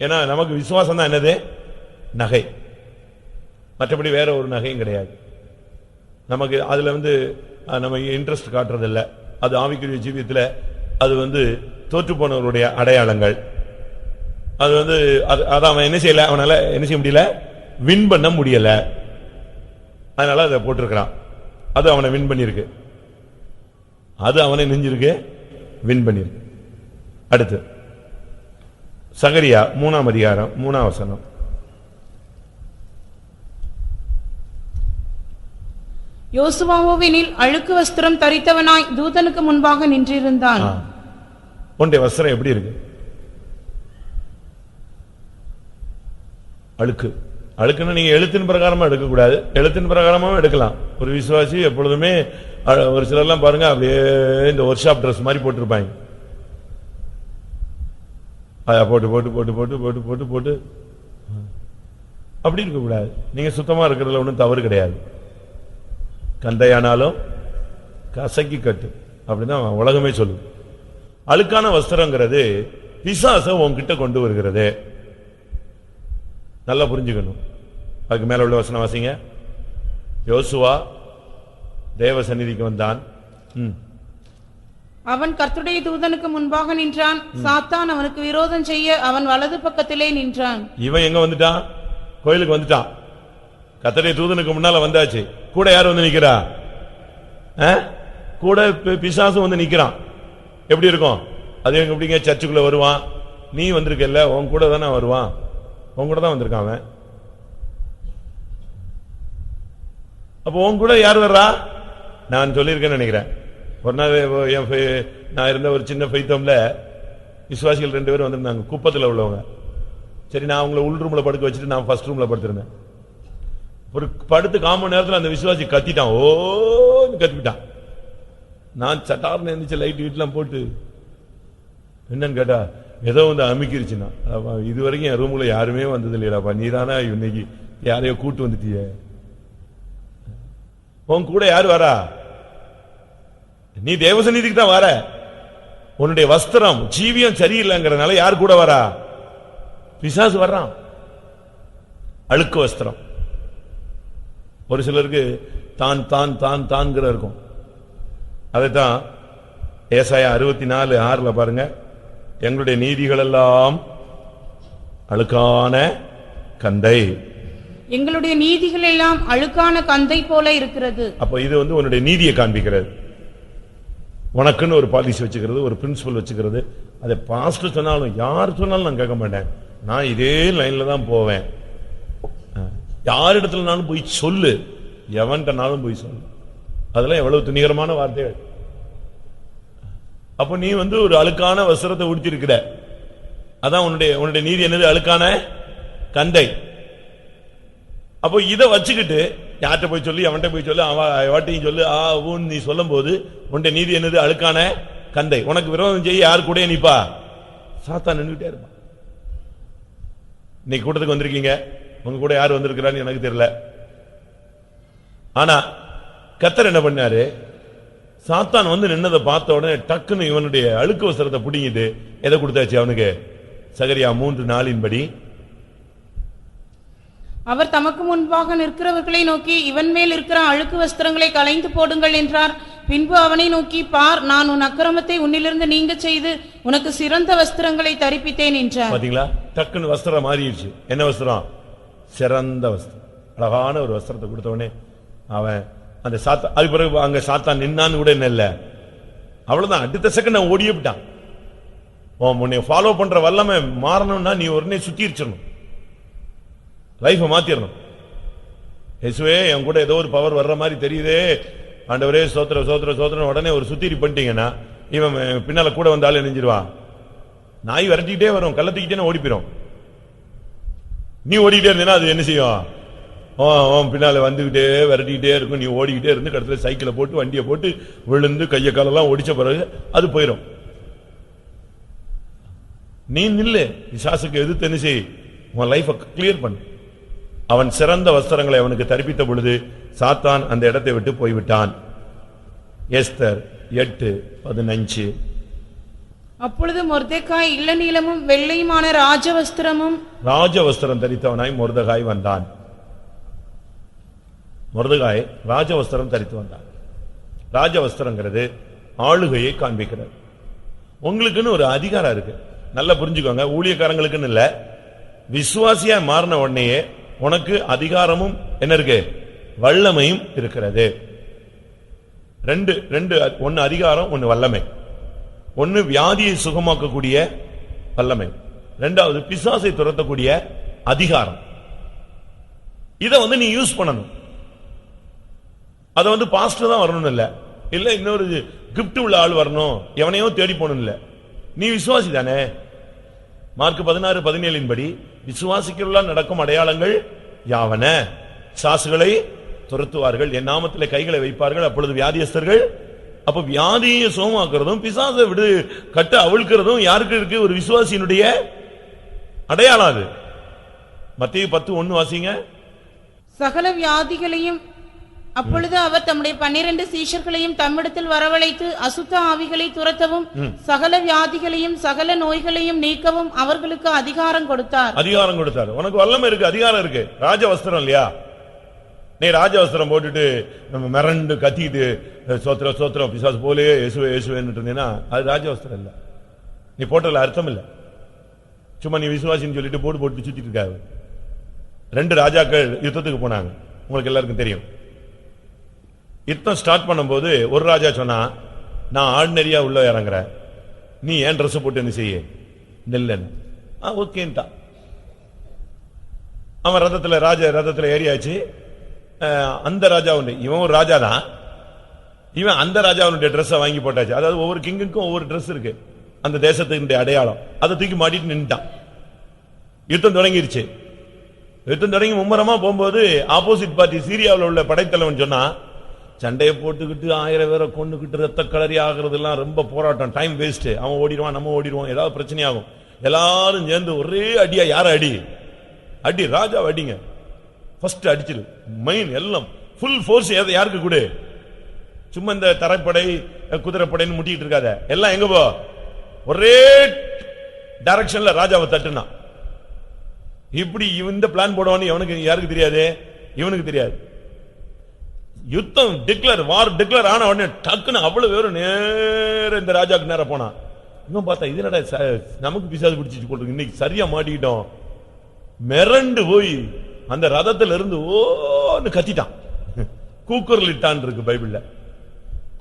ஏன்னா நமக்கு விசுவாசம் தான் என்னது? நகை. மற்றபடி வேற ஒரு நகையும் கிடையாது நமக்கு. அதுல நம்ம இன்ட்ரெஸ்ட் காட்டுறது இல்ல. அது ஆவிக்குரிய ஜீவியத்துல அது தோற்று போனவருடைய அடையாளங்கள். அது அவன் என்ன செய்யல, அவனால என்ன செய்ய முடியல, வின் பண்ண முடியல. அதனால அதை போட்டிருக்கிறான். அது அவனை வின் பண்ணிருக்கு, அது அவனை நெஞ்சிருக்கு வின் பண்ணிருக்கு. அடுத்து சகரியா 3ஆம் அதிகாரம் 3ஆம் வசனம். யோசுவாவோவெனில் அழுக்கு வஸ்திரம் தரித்தவனாய் தூதனுக்கு முன்பாக நின்றிருந்தான். உன்னுடைய வஸ்திரம் எப்படி இருக்கு? அழுக்கு. அழுக்குன்னா நீங்க எழுத்தின் பிரகாரமா எடுக்க கூடாது, எழுத்தின் பிரகாரமாவும் எடுக்கலாம். ஒரு விசுவாசி எப்பொழுதுமே ஒரு சிலர்லாம் பாருங்க அப்படியே இந்த ஒர்க் ஷாப் ட்ரெஸ் மாதிரி போட்டிருப்பாங்க. போட்டு போட்டு போட்டு போட்டு போட்டு போட்டு போட்டு அப்படி இருக்க கூடாது. நீங்க சுத்தமா இருக்கிறதுல ஒன்றும் தவறு கிடையாது. கந்தையானாலும் கசக்கி கட்டு அப்படிதான் உலகமே சொல்லுது. அழுக்கான வஸ்திரங்கிறது பிசாசை உன்கிட்ட கொண்டு வருகிறது. நல்லா புரிஞ்சுக்கணும். அதுக்கு மேல உள்ள வசனம் வாசிங்க. யோசுவா தேவ சந்நிதிக்கு வந்தான். அவன் கர்த்தருடைய தூதனுக்கு முன்பாக நின்றான். சாத்தான் அவனுக்கு விரோதம் செய்ய அவன் வலது பக்கத்திலே நின்றான். இவன் எங்க வந்துட்டான்? கோயிலுக்கு வந்துட்டான். கர்த்தருடைய தூதனுக்கு முன்னால வந்தாச்சு. கூட யார் நிக்கிறா? கூட பிசாசு நிக்கிறான். எப்படி இருக்கும் அது? எப்படிங்க சர்ச்சுக்குள்ள வருவான்? நீ வந்திருக்கல, உன் கூட தானே வருவான். உன் கூட தான் வந்திருக்கான் அவன். அப்போ உன் கூட யார் வர்றா? நான் சொல்லியிருக்கேன்னு நினைக்கிறேன். ஒரு நாள் நான் இருந்த ஒரு சின்ன ஃபைத்தம்ல விசுவாசிகள் 2 பேரும் வந்திருந்தாங்க, குப்பத்தில் உள்ளவங்க. சரி, நான் அவங்கள உள் ரூம்ல படுக்க வச்சுட்டு நான் ஃபர்ஸ்ட் ரூம்ல படுத்திருந்தேன். ஒரு படுத்து 1/4 மணி நேரத்தில் அந்த விசுவாசி கத்திட்டான். ஓ கத்திட்டான். நான் சட்டார்னு இருந்துச்சு, லைட் வீட்டுலாம் போட்டு என்னன்னு கேட்டா ஏதோ அமுக்கிருச்சுன்னா, இது வரைக்கும் என் ரூம்ல யாருமே வந்தது இல்லையாப்பா, நீதானா இன்னைக்கு யாரையோ கூட்டு வந்துட்டிய. உன் கூட யாரு வரா? நீ தேவசந்நிதிக்கு தான் வர. உன்னுடைய வஸ்திரம் ஜீவியம் சரியில்லைங்கிறதுனால யார் கூட வரா? பிசாசு வர்றான். அழுக்கு வஸ்திரம். ஒரு சிலருக்கு தான் தான் தான் தான்கிற இருக்கும். அதைத்தான் ஏசாயா 64:6 பாருங்க. எங்களுடைய நீதிகள் எல்லாம் அழுக்கான கந்தை. எங்களுடைய நீதிகள் எல்லாம் அழுக்கான கந்தை போல இருக்கிறது. அப்ப இது உன்னுடைய நீதியை காண்பிக்கிறது. உனக்குன்னு ஒரு பாலிசி வச்சுக்கிறது, ஒரு பிரின்சிபல் வச்சுக்கிறது. அதை பாஸ்டர் சொன்னாலும் யார் சொன்னாலும் நான் கேட்க மாட்டேன். நான் இதே லைன்ல தான் போவேன். யாரிடத்துலனாலும் போய் சொல்லு, எவன்கிட்டனாலும் போய் சொல்லு. அதெல்லாம் எவ்வளவு துணிகரமான வார்த்தைகள். அப்ப நீ ஒரு அழுக்கான வஸ்திரத்தை உடுத்திருக்கிற. அதான் உன்னுடைய நீதி என்னது? அழுக்கான கந்தை. அப்போ இதை வச்சுக்கிட்டு யார்கிட்ட போய் சொல்லி, அவன்கிட்ட போய் சொல்லு, அவட்டையும் சொல்லு, நீ சொல்லும் போது உன்னுடைய நீதி என்னது? அழுக்கான கந்தை. உனக்கு விரோதம் செய்ய யாரு கூட நிப்பா? சாத்தான் நின்றுட்டே இருப்பான். இன்னைக்கு கூட்டத்துக்கு வந்திருக்கீங்க, உங்க கூட யார் வந்திருக்கிறான்னு எனக்கு தெரியல. ஆனா கர்த்தர் என்ன பண்ணாரு, சாத்தான் வந்து நின்னதை பார்த்த உடனே டக்குன்னு இவனுடைய அழுக்கு வஸ்திரத்தை பிடிங்கிட்டு எதை கொடுத்தாச்சு அவனுக்கு? சகரியா 3:4 அவர் தமக்கு முன்பாக நிற்கிறவர்களை நோக்கி, இவன் மேல் இருக்கிற அழுக்கு வஸ்திரங்களை களைந்து போடுங்கள் என்றார். பின்பு அவனை நோக்கி, பார், நான் உன் அக்கிரமத்தை உன்னிலிருந்து நீங்க செய்து உனக்கு சிறந்த வஸ்திரங்களை தரிப்பித்தேன் என்றார். பாத்தீங்களா, டக்குன்னு வஸ்திரம் மாறிடுச்சு. என்ன வஸ்திரம்? சிறந்த வஸ்திரம். அழகான ஒரு வஸ்திரத்தை கொடுத்தவனே அவன் அந்த சாத்தான், அது பிறகு அங்க சாத்தான் நின்னான்னு கூட என்ன இல்ல, அவ்வளவுதான். அடுத்த செகண்ட் அவன் ஓடியே விட்டான். உன்னை ஃபாலோ பண்ற வல்லமை மாறணும்னா நீ உடனே சுத்திருச்சிடணும், லைஃபை மாத்திரணும். இயேசுவே என் கூட ஏதோ ஒரு பவர் வர்ற மாதிரி தெரியுதே, ஆண்டவரே சோத்திர சோத்திர சோத்திரம், உடனே ஒரு சுத்திரி பண்ணிட்டீங்கன்னா இவன் பின்னால கூட வந்தாலும் நெஞ்சிருவான். நாய் விரட்டிக்கிட்டே வரும், கள்ளத்துக்கிட்டே ஓடி போயிடும். நீ ஓடிக்கிட்டே இருந்தீங்கன்னா அது என்ன செய்யும்? பின்னால வந்துகிட்டே விரட்டிக்கிட்டே இருக்கும். நீ ஓடிக்கிட்டே இருந்து கடைசியில் சைக்கிளை போட்டு வண்டியை போட்டு விழுந்து கைய காலெல்லாம் ஒடிச்ச பிறகு அது போயிடும். நீ நில்லு, பிசாசுக்கு எதிர்த்து என்ன செய், உன் லைஃபை கிளியர் பண்ணு. அவன் சிறந்த வஸ்திரங்களை அவனுக்கு தரிப்பித்த பொழுது சாத்தான் அந்த இடத்தை விட்டு போய்விட்டான். எஸ்தர் 8:15. அப்பொழுது மொர்தெகாய் இளநீலமும் வெள்ளையுமான ராஜவஸ்திரம் தரித்தவனாய் மொர்தெகாய் வந்தான். மொர்தெகாய் ராஜவஸ்திரம் தரித்து வந்தான். ராஜவஸ்திரங்கிறது ஆளுகையை காண்பிக்கிறது. உங்களுக்குன்னு ஒரு அதிகாரம் இருக்கு, நல்லா புரிஞ்சுக்கோங்க. ஊழியக்காரங்களுக்குன்னு இல்ல, விசுவாசியா மாறின உடனேயே உனக்கு அதிகாரமும் என்ன இருக்கு, வல்லமையும் இருக்கிறது. ரெண்டு, ஒன்னு அதிகாரம், ஒன்னு வல்லமை. ஒன்னு வியாதியை சுகமாக்கக்கூடிய வல்லமை, இரண்டாவது பிசாசை துரத்தக்கூடிய அதிகாரம். இத நீ யூஸ் பண்ணணும். அத பாஸ்டர் தான் வரணும் இல்ல, இல்ல இன்னொரு கிஃப்ட் உள்ள ஆள் வரணும், எவனையோ தேடி போகணும் இல்ல. நீ விசுவாசி தானே. மார்க் 16:17 படி விசுவாசிக்கிறவர்களால் நடக்கும் அடையாளங்கள் யாவன? சாசுகளை துரத்துவார்கள், என் நாமத்திலே கைகளை வைப்பார்கள், அப்பொழுது வியாதியஸ்தர்கள். அப்ப வியாதியை சுகமாக்குறதும் பிசாசை விடு கட்ட அவிழ்க்கிறதும் யாருக்கு இருக்கு? ஒரு விசுவாசியினுடைய அடையாளம். அது மத்தேயு 10:1 வாசிங்க. சகல வியாதிகளையும், அப்பொழுது அவர் தம்முடைய 12 சீஷர்களையும் தம்மிடத்தில் வரவழைத்து அசுத்த ஆவிகளை துரத்தவும் சகல வியாதிகளையும் சகல நோய்களையும் நீக்கவும் அவர்களுக்கு அதிகாரம் கொடுத்தார். அதிகாரம் கொடுத்தார். உனக்கு வல்லமை இருக்கு, அதிகாரம் இருக்கு. ராஜவஸ்திரம் இல்லையா? நீ ராஜவஸ்திரம் போட்டுட்டு நம்ம மிரண்டு கத்திட்டு சோத்திர சோத்திரம் பிசாசு போலே இயேசுவே இயேசுவேன்னு இருந்தீங்கன்னா அது ராஜவஸ்திரம் இல்ல. நீ போட்டல அர்த்தம் இல்ல. சும்மா நீ விசுவாசின்னு சொல்லிட்டு போட்டு போட்டு சுத்திட்டு இருக்காரு. 2 ராஜாக்கள் யுத்தத்துக்கு போனாங்க, உங்களுக்கு எல்லாருக்கும் தெரியும். யுத்தம் ஸ்டார்ட் பண்ணும்போது ஒரு ராஜா சொன்னா, நான் ஆர்டினரியா உள்ள இறங்குறேன், நீ ஏன் ட்ரெஸ் போட்டு என்ன செய்ய நெல்லன்னு. ஓகேன்ட்டா. அவன் ரதத்துல ஏறியாச்சு. அந்த ராஜா உண்டு, இவன் ஒரு ராஜா தான், இவன் அந்த ராஜாவுடைய ட்ரெஸ் வாங்கி போட்டாச்சு. அதாவது ஒவ்வொரு கிங்குக்கும் ஒவ்வொரு ட்ரெஸ் இருக்கு, அந்த தேசத்தினுடைய அடையாளம். அதை தூக்கி மாட்டிட்டு நின்ட்டான். யுத்தம் தொடங்கிருச்சு. யுத்தம் தொடங்கி மும்முரமா போகும்போது ஆப்போசிட் பார்ட்டி சீரியாவில் உள்ள படைத்தலைவன் சொன்னா, சண்டையை போட்டுக்கிட்டு 1000 பேரை கொண்டுகிட்டு ரத்த கலரி ஆகிறது எல்லாம் ரொம்ப போராட்டம், டைம் வேஸ்ட். அவன் ஓடிடுவான், நம்ம ஓடிடுவோம், ஏதாவது பிரச்சனை ஆகும். எல்லாரும் சேர்ந்து ஒரே அடியா, யார அடி அடி ராஜா அடிங்க, ஃபர்ஸ்ட் அடிச்சிரு, மெயின் எல்லாம் ஃபுல் ஃபோர்ஸ் யாருக்கு கூட. சும்மா இந்த தரைப்படை குதிரைப்படைன்னு முட்டிட்டு இருக்காத, எல்லாம் எங்க போ, ஒரே டைரக்ஷன்ல ராஜாவை தட்டுனா. இப்படி இந்த பிளான் போடுவான்னு எவனுக்கு யாருக்கு தெரியாது? இவனுக்கு தெரியாது. யுத்தம் டிக்ளேர், வார் டிக்ளேர் ஆன உடனே டக்குன்னு அவ்வளவு பேரும் நேர இந்த ராஜாக்கு நேரம் போனா. இன்னும் பார்த்தா இது என்னடா நமக்கு பிசாசு பிடிச்சிட்டு போட்டு இன்னைக்கு சரியா மாட்டிக்கிட்டோம். மிரண்டு போய் அந்த ரதத்துல இருந்து ஓன்னு கத்திட்டான். கூக்குரல் இட்டான் இருக்கு பைபிள்ல.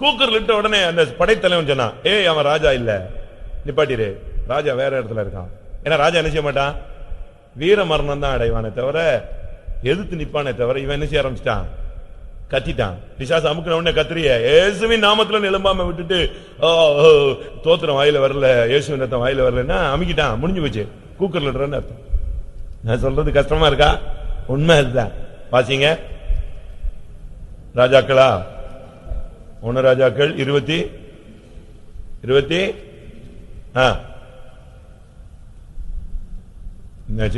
கூக்குரல் இட்ட உடனே அந்த படைத்தலைவன் சொன்னா, ஏய் அவன் ராஜா இல்ல, நிப்பாட்டிரு, ராஜா வேற இடத்துல இருக்கான். ஏன்னா ராஜா என்ன செய்ய மாட்டான், வீர மரணம் தான் அடைவானே தவிர எதிர்த்து நிப்பானே தவிர. இவன் என்ன செய்ய ஆரம்பிச்சிட்டான், கத்திட்டான். பிசாசு அமுக்கின உடனே கத்திரிய இயேசுவின் நாமத்துல எழும்பாம விட்டுட்டு தோத்திரம் வாயில வரல, இயேசுவின் ரத்தம் வாயில வரலன்னா அமுக்கிட்டான், முடிஞ்சு போச்சு. கூக்கர்ல அர்த்தம். நான் சொல்றது கஷ்டமா இருக்கா? உண்மை அதுதான். வாசிங்க ராஜாக்களா, 1 ராஜாக்கள் 20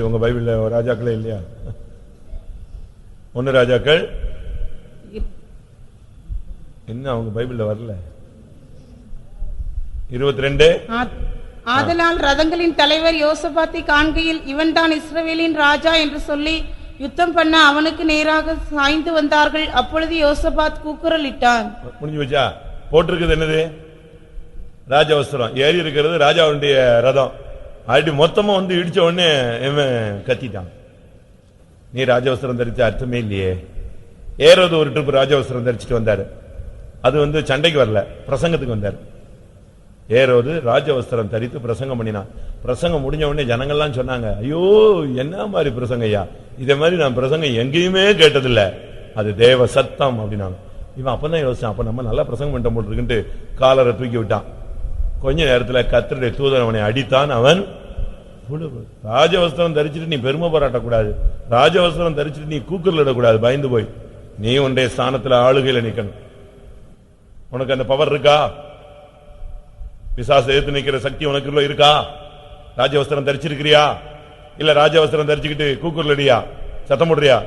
உங்க பைபிள்ல ராஜாக்களே இல்லையா? 1 ராஜாக்கள் என்ன அவங்க பைபிள்ல வரல? 22. ஆதலால் ரதங்களின் தலைவர் யோசபாத்தை காண்கையில் இவன்தான் இஸ்ரவேலின் ராஜா என்று சொல்லி யுத்தம் பண்ண அவனுக்கு நேராக சாய்ந்து வந்தார்கள். அப்பொழுது யோசபாத் கூக்குரலிட்டான். முடிஞ்சு வச்சா போட்டிருக்குது என்னது? ராஜவஸ்திரம். ஏறி இருக்கிறது ராஜாவுடைய ரதம். அப்படி மொத்தமா வந்து இடிச்ச உடனே கத்திட்டான். நீ ராஜவஸ்திரம் தரிச்ச அர்த்தமே இல்லையே. ஏறது ஒரு ட்ரிப் ராஜவஸ்திரம் தரிச்சிட்டு வந்தாரு. அது வந்து சண்டைக்கு வரல, பிரசங்கத்துக்கு வந்தாரு. ஏறது ராஜவஸ்திரம் தரித்து பிரசங்கம் பண்ணினான். பிரசங்கம் முடிஞ்ச உடனே ஜனங்கள்லாம் சொன்னாங்க, ஐயோ என்ன மாதிரி பிரசங்க ஐயா, இதே மாதிரி நான் பிரசங்கம் எங்கேயுமே கேட்டதில்லை, அது தேவ சத்தம் அப்படின்னாங்க. இவன் அப்பதான் யோசிச்சான், அப்ப நம்ம நல்லா பிரசங்கம் பண்ணிட்ட போட்டுருக்குன்ட்டு காலரை தூக்கி விட்டான். கொஞ்ச நேரத்தில் கர்த்தருடைய தூதன் அவனை அடித்தான். அவன் ராஜவஸ்திரம் தரிச்சிட்டு நீ பெருமை பாராட்டக்கூடாது, ராஜவஸ்திரம் தரிச்சிட்டு நீ கூக்குரல் இடக்கூடாது, பயந்து போய் நீ உன்னுடைய ஸ்தானத்துல ஆளுகையில நிக்கணும். உனக்கு அந்த பவர் இருக்கா? பிசாசை எதிர்த்து நிக்கிற சக்தி உனக்குள்ள இருக்கா? ராஜவஸ்திரம் தரிச்சிருக்கிறியா? இல்ல ராஜவஸ்திரம் தரிச்சுக்கிட்டு கூக்குரல் அடியா, சத்தம் போடுறியா,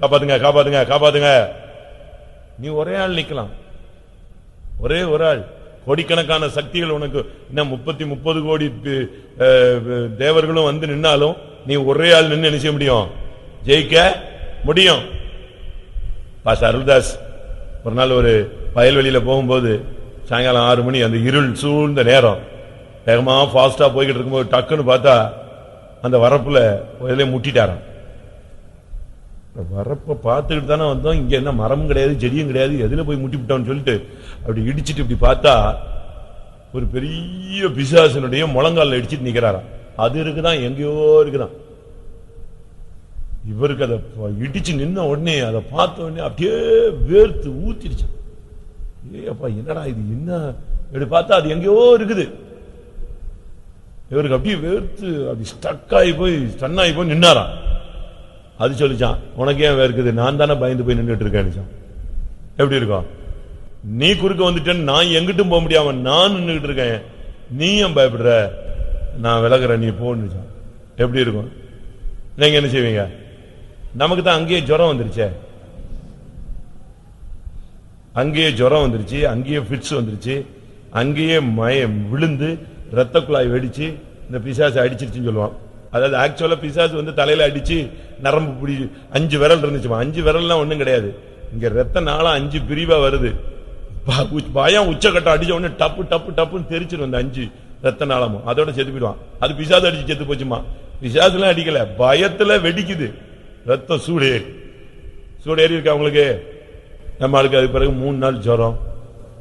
காப்பாத்துங்க காப்பாத்துங்க காப்பாத்துங்க? நீ ஒரே ஆள் நிக்கலாம், ஒரே ஒரு ஆள். கோடிக்கணக்கான சக்திகள் உனக்கு இன்னும் 30 கோடி தேவர்களும் வந்து நின்னாலும் நீ ஒரே ஆள் நின்று என்ன செய்ய முடியும்? ஜெயிக்க முடியும். பாஸ் அருள்தாஸ் ஒரு நாள் ஒரு வயல்வெளியில போகும்போது சாயங்காலம் 6 மணி, அந்த இருள் சூழ்ந்த நேரம், வேகமா ஃபாஸ்டா போய்கிட்டு இருக்கும்போது டக்குன்னு பார்த்தா அந்த வரப்புல முட்டிட்டாராம். வரப்ப பார்த்துக்கிட்டு தானே வந்தோம், இங்க என்ன மரம் கிடையாது செடியும் கிடையாது, எதுல போய் முட்டி விட்டோம்னு சொல்லிட்டு அப்படி இடிச்சிட்டு இப்படி பார்த்தா ஒரு பெரிய பிசாசனுடைய முழங்கால இடிச்சிட்டு நிக்கிறாராம். அது இருக்குதான், எங்கேயோ இருக்குதான். இவருக்கு அதை இடிச்சு நின்ன உடனே அதை பார்த்த உடனே அப்படியே வேர்த்து ஊத்திடுச்சு. ஏப்பா என்னடா இது, என்ன இப்படி பார்த்தா அது எங்கேயோ இருக்குது. இவருக்கு அப்படியே வேர்த்து அப்படி ஸ்டன்னாகி போய் நின்னாராம். அது சொல்லிச்சான், உனக்கு ஏன் வேர்க்குது, நான் தானே பயந்து போய் நின்றுட்டு இருக்கேன். எப்படி இருக்கும்? நீ குறுக்க வந்துட்டேன்னு நான் எங்கிட்டும் போக முடியாம நான் நின்றுட்டு இருக்கேன், நீ ஏன் பயப்படுற, நான் விலகுறேன், நீ போன்னு. எப்படி இருக்கும்? நீங்க என்ன செய்வீங்க? நமக்கு தான் அங்கேயே ஜுரம் வந்துருச்சே, அங்கேயே ஜுரம் வந்துருச்சு, அங்கேயே பிட்ஸ் வந்துருச்சு, அங்கேயே விழுந்து ரத்த குழாய் வெடிச்சு இந்த பிசாசு அடிச்சிருச்சுன்னு சொல்லுவான். அதாவது ஆக்சுவலா பிசாசு வந்து தலையில அடிச்சு நரம்பு பிடி 5 விரல் இருந்துச்சுமா. 5 விரல்லாம் ஒண்ணும் கிடையாது, இங்க ரத்த நாளா 5 பிரிவா வருது. பயம் உச்சக்கட்டம் அடிச்ச உடனே டப்பு டப்பு டப்புன்னு தெரிச்சிடும் அந்த 5 ரத்த நாளமும், அதோட செத்து போயிடுவான். அது பிசாசு அடிச்சு செத்து போச்சுமா. பிசாசு எல்லாம் அடிக்கல, பயத்துல வெடிக்குது ரத்த சூடேறி இருக்கு அவங்களுக்கு. நம்ம ஆளுக்கு அதுக்கு பிறகு 3 நாள் ஜுரம்,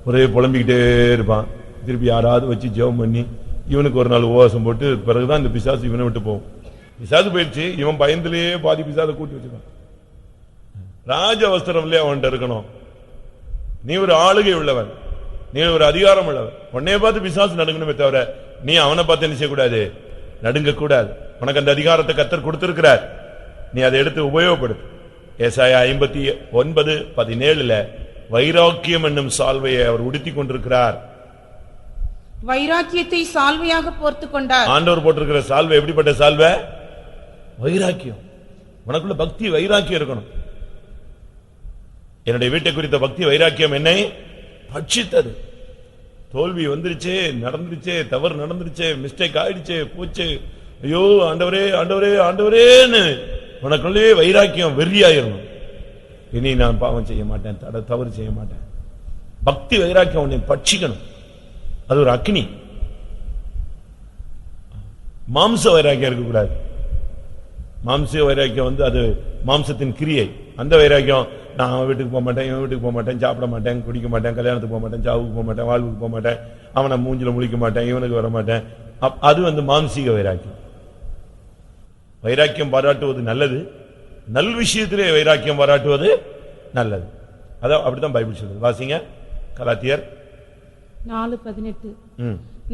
ஒரே புலம்பிக்கிட்டே இருப்பான். திருப்பி யாராவது வச்சு ஜெபம் பண்ணி இவனுக்கு ஒரு நாள் உபவாசம் போட்டு பிறகுதான் இந்த பிசாசு இவனை விட்டு போகும். பிசாசு போயிடுச்சு, இவன் பயந்திலேயே பாதி பிசாசை கூட்டி வச்சுக்கான். ராஜவஸ்திரம்லயே அவன்கிட்ட இருக்கணும். நீ ஒரு ஆளுகை உள்ளவன், நீ ஒரு அதிகாரம் உள்ளவன். உன்னைய பார்த்து பிசாசு நடுங்கணுமே தவிர நீ அவனை பார்த்து என்ன செய்யக்கூடாது, நடுங்க கூடாது. உனக்கு அந்த அதிகாரத்தை கர்த்தர் கொடுத்திருக்கிறார், நீ அதை எடுத்து உபயோகப்படுத்து. ஏசாயா 59:17 வைராக்கியம் என்னும் சால்வையை அவர் உடுத்திக் கொண்டிருக்கிறார். வைராக்கியத்தை சால்வையாக போர்த்துக் கொண்டார். ஆண்டவர் போட்டிருக்கிற சால்வை எப்படிப்பட்ட சால்வை? வைராக்கியம். உனக்குள்ள பக்தி வைராக்கியம் இருக்கணும். என்னுடைய வீட்டை குறித்த பக்தி வைராக்கியம் என்னை பட்சித்தது. தோல்வி வந்துருச்சே, நடந்துருச்சே, தவறு நடந்துருச்சே, மிஸ்டேக் ஆயிடுச்சே, போச்சு, ஐயோ ஆண்டவரே ஆண்டவரே ஆண்டவரேன்னு உனக்குள்ளே வைராக்கியம் வெறியாயிரணும். இனி நான் பாவம் செய்ய மாட்டேன், தவறு செய்ய மாட்டேன். பக்தி வைராக்கியம் உன்னை பட்சிக்கணும். அது ஒரு அக்னி. மாம்ச வைராக்கியம் இருக்கக்கூடாது. மாம்ச வைராக்கியம் வந்து அது மாம்சத்தின் கிரியை. அந்த வைராக்கியம், நான் அவன் வீட்டுக்கு போக மாட்டேன், இவன் வீட்டுக்கு போக மாட்டேன், சாப்பிட மாட்டேன், குடிக்க மாட்டேன், கல்யாணத்துக்கு போக மாட்டேன், சாவுக்கு போக மாட்டேன், வாழ்வுக்கு போக மாட்டேன், அவனை மூஞ்சில முழிக்க மாட்டேன், இவனுக்கு வர மாட்டேன், அது வந்து மாம்சீக வைராக்கியம். வைராக்கியம் பாராட்டுவது நல்லது, நல் விஷயத்திலே வைராக்கியம் பாராட்டுவது நல்லது. அதான் அப்படித்தான் பைபிள் சொல்லுது. வாசிங்க கலாத்தியர் 4:18.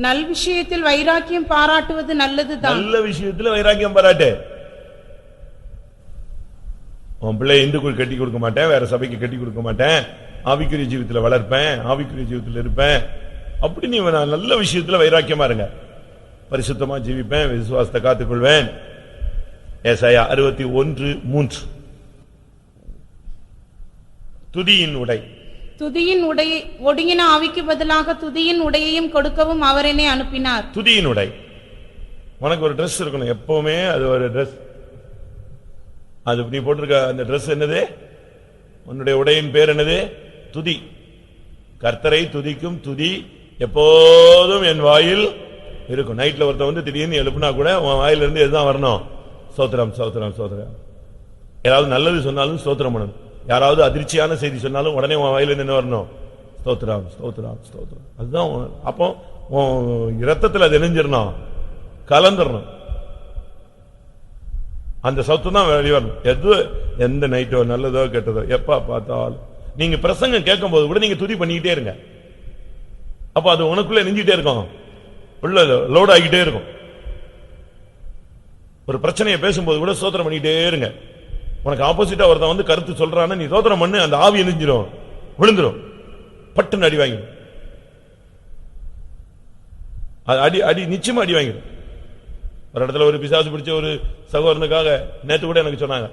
நல் விஷயத்தில் வைராக்கியம் பாராட்டுவது நல்லதுதான். நல்ல விஷயத்தில் வைராக்கியம் பாராட்டு. உன் பிள்ளை இந்துக்குள் கட்டி கொடுக்க மாட்டேன், வேற சபைக்கு கட்டி கொடுக்க மாட்டேன், ஆவிக்குரிய ஜீவித்துல வளர்ப்பேன், ஆவிக்குரிய ஜீவித்துல இருப்பேன், அப்படி நீ நல்ல விஷயத்துல வைராக்கியமா இருங்க. பரிசுத்தமா ஜீவிப்பேன், விசுவாசத்தை காத்துக்கொள்வேன். ஏசாயா 61:3. துதியின் உடை துதியின் உடை ஒடுங்கின ஆவிக்கு பதிலாக துதியின் உடையையும் கொடுக்கவும் அவர் என்னை அனுப்பினார். துதியின் உடை. உனக்கு ஒரு Dress இருக்கணும் எப்பவுமே, அது ஒரு Dress. அது நீ போட்டிருக்க அந்த Dress என்னது? உன்னுடைய உடையின் பேர் என்னது? துதி. கர்த்தரை துதிக்கும் துதி எப்போதும் என் வாயில் இருக்கும். நைட்ல ஒருத்தன் வந்து திடீர்னு எழுப்புனா கூட உன் வாயில இருந்து எதுதான் வரணும்? ஸ்தோத்திரம் ஸ்தோத்திரம் ஸ்தோத்திரம். ஏதாவது நல்லது சொன்னாலும் ஸ்தோத்திரம் பண்ணணும். யாராவது அதிர்ச்சியான செய்தி சொன்னாலும் உடனே உன் வாயில இருந்து என்ன வரணும்? ஸ்தோத்திரம் ஸ்தோத்திரம் ஸ்தோத்திரம். அதுதான் அப்போ இரத்தத்தில் அது இணைஞ்சிடணும், கலந்துடணும். அந்த சத்தம் தான் வெளிவரணும். எந்த நைட்டோ நல்லதோ கெட்டதோ எப்ப பார்த்தாலும் நீங்க பிரசங்கம் கேட்கும் போது கூட நீங்க துதி பண்ணிக்கிட்டே இருங்க. அப்ப அது உனக்குள்ள நெஞ்சிட்டே இருக்கும், உள்ள லோட் ஆகிட்டே இருக்கும். ஒரு பிரச்சனையை பேசும்போது கூட ஸ்தோத்திரம் பண்ணிக்கிட்டே இருங்க. உனக்கு ஆப்போசிட்டா ஒருத்தன் வந்து கருத்து சொல்றான்னு நீ ஸ்தோத்திரம் பண்ணு, அந்த ஆவி நெஞ்சிரும், விழுந்துரும், பட்டுன்னு அடி வாங்கிடும். அடி அடி நிச்சயமா அடி வாங்கிடும். ஒரு இடத்துல ஒரு பிசாசு பிடிச்ச ஒரு சகோதரனுக்காக நேற்று கூட எனக்கு சொன்னாங்க,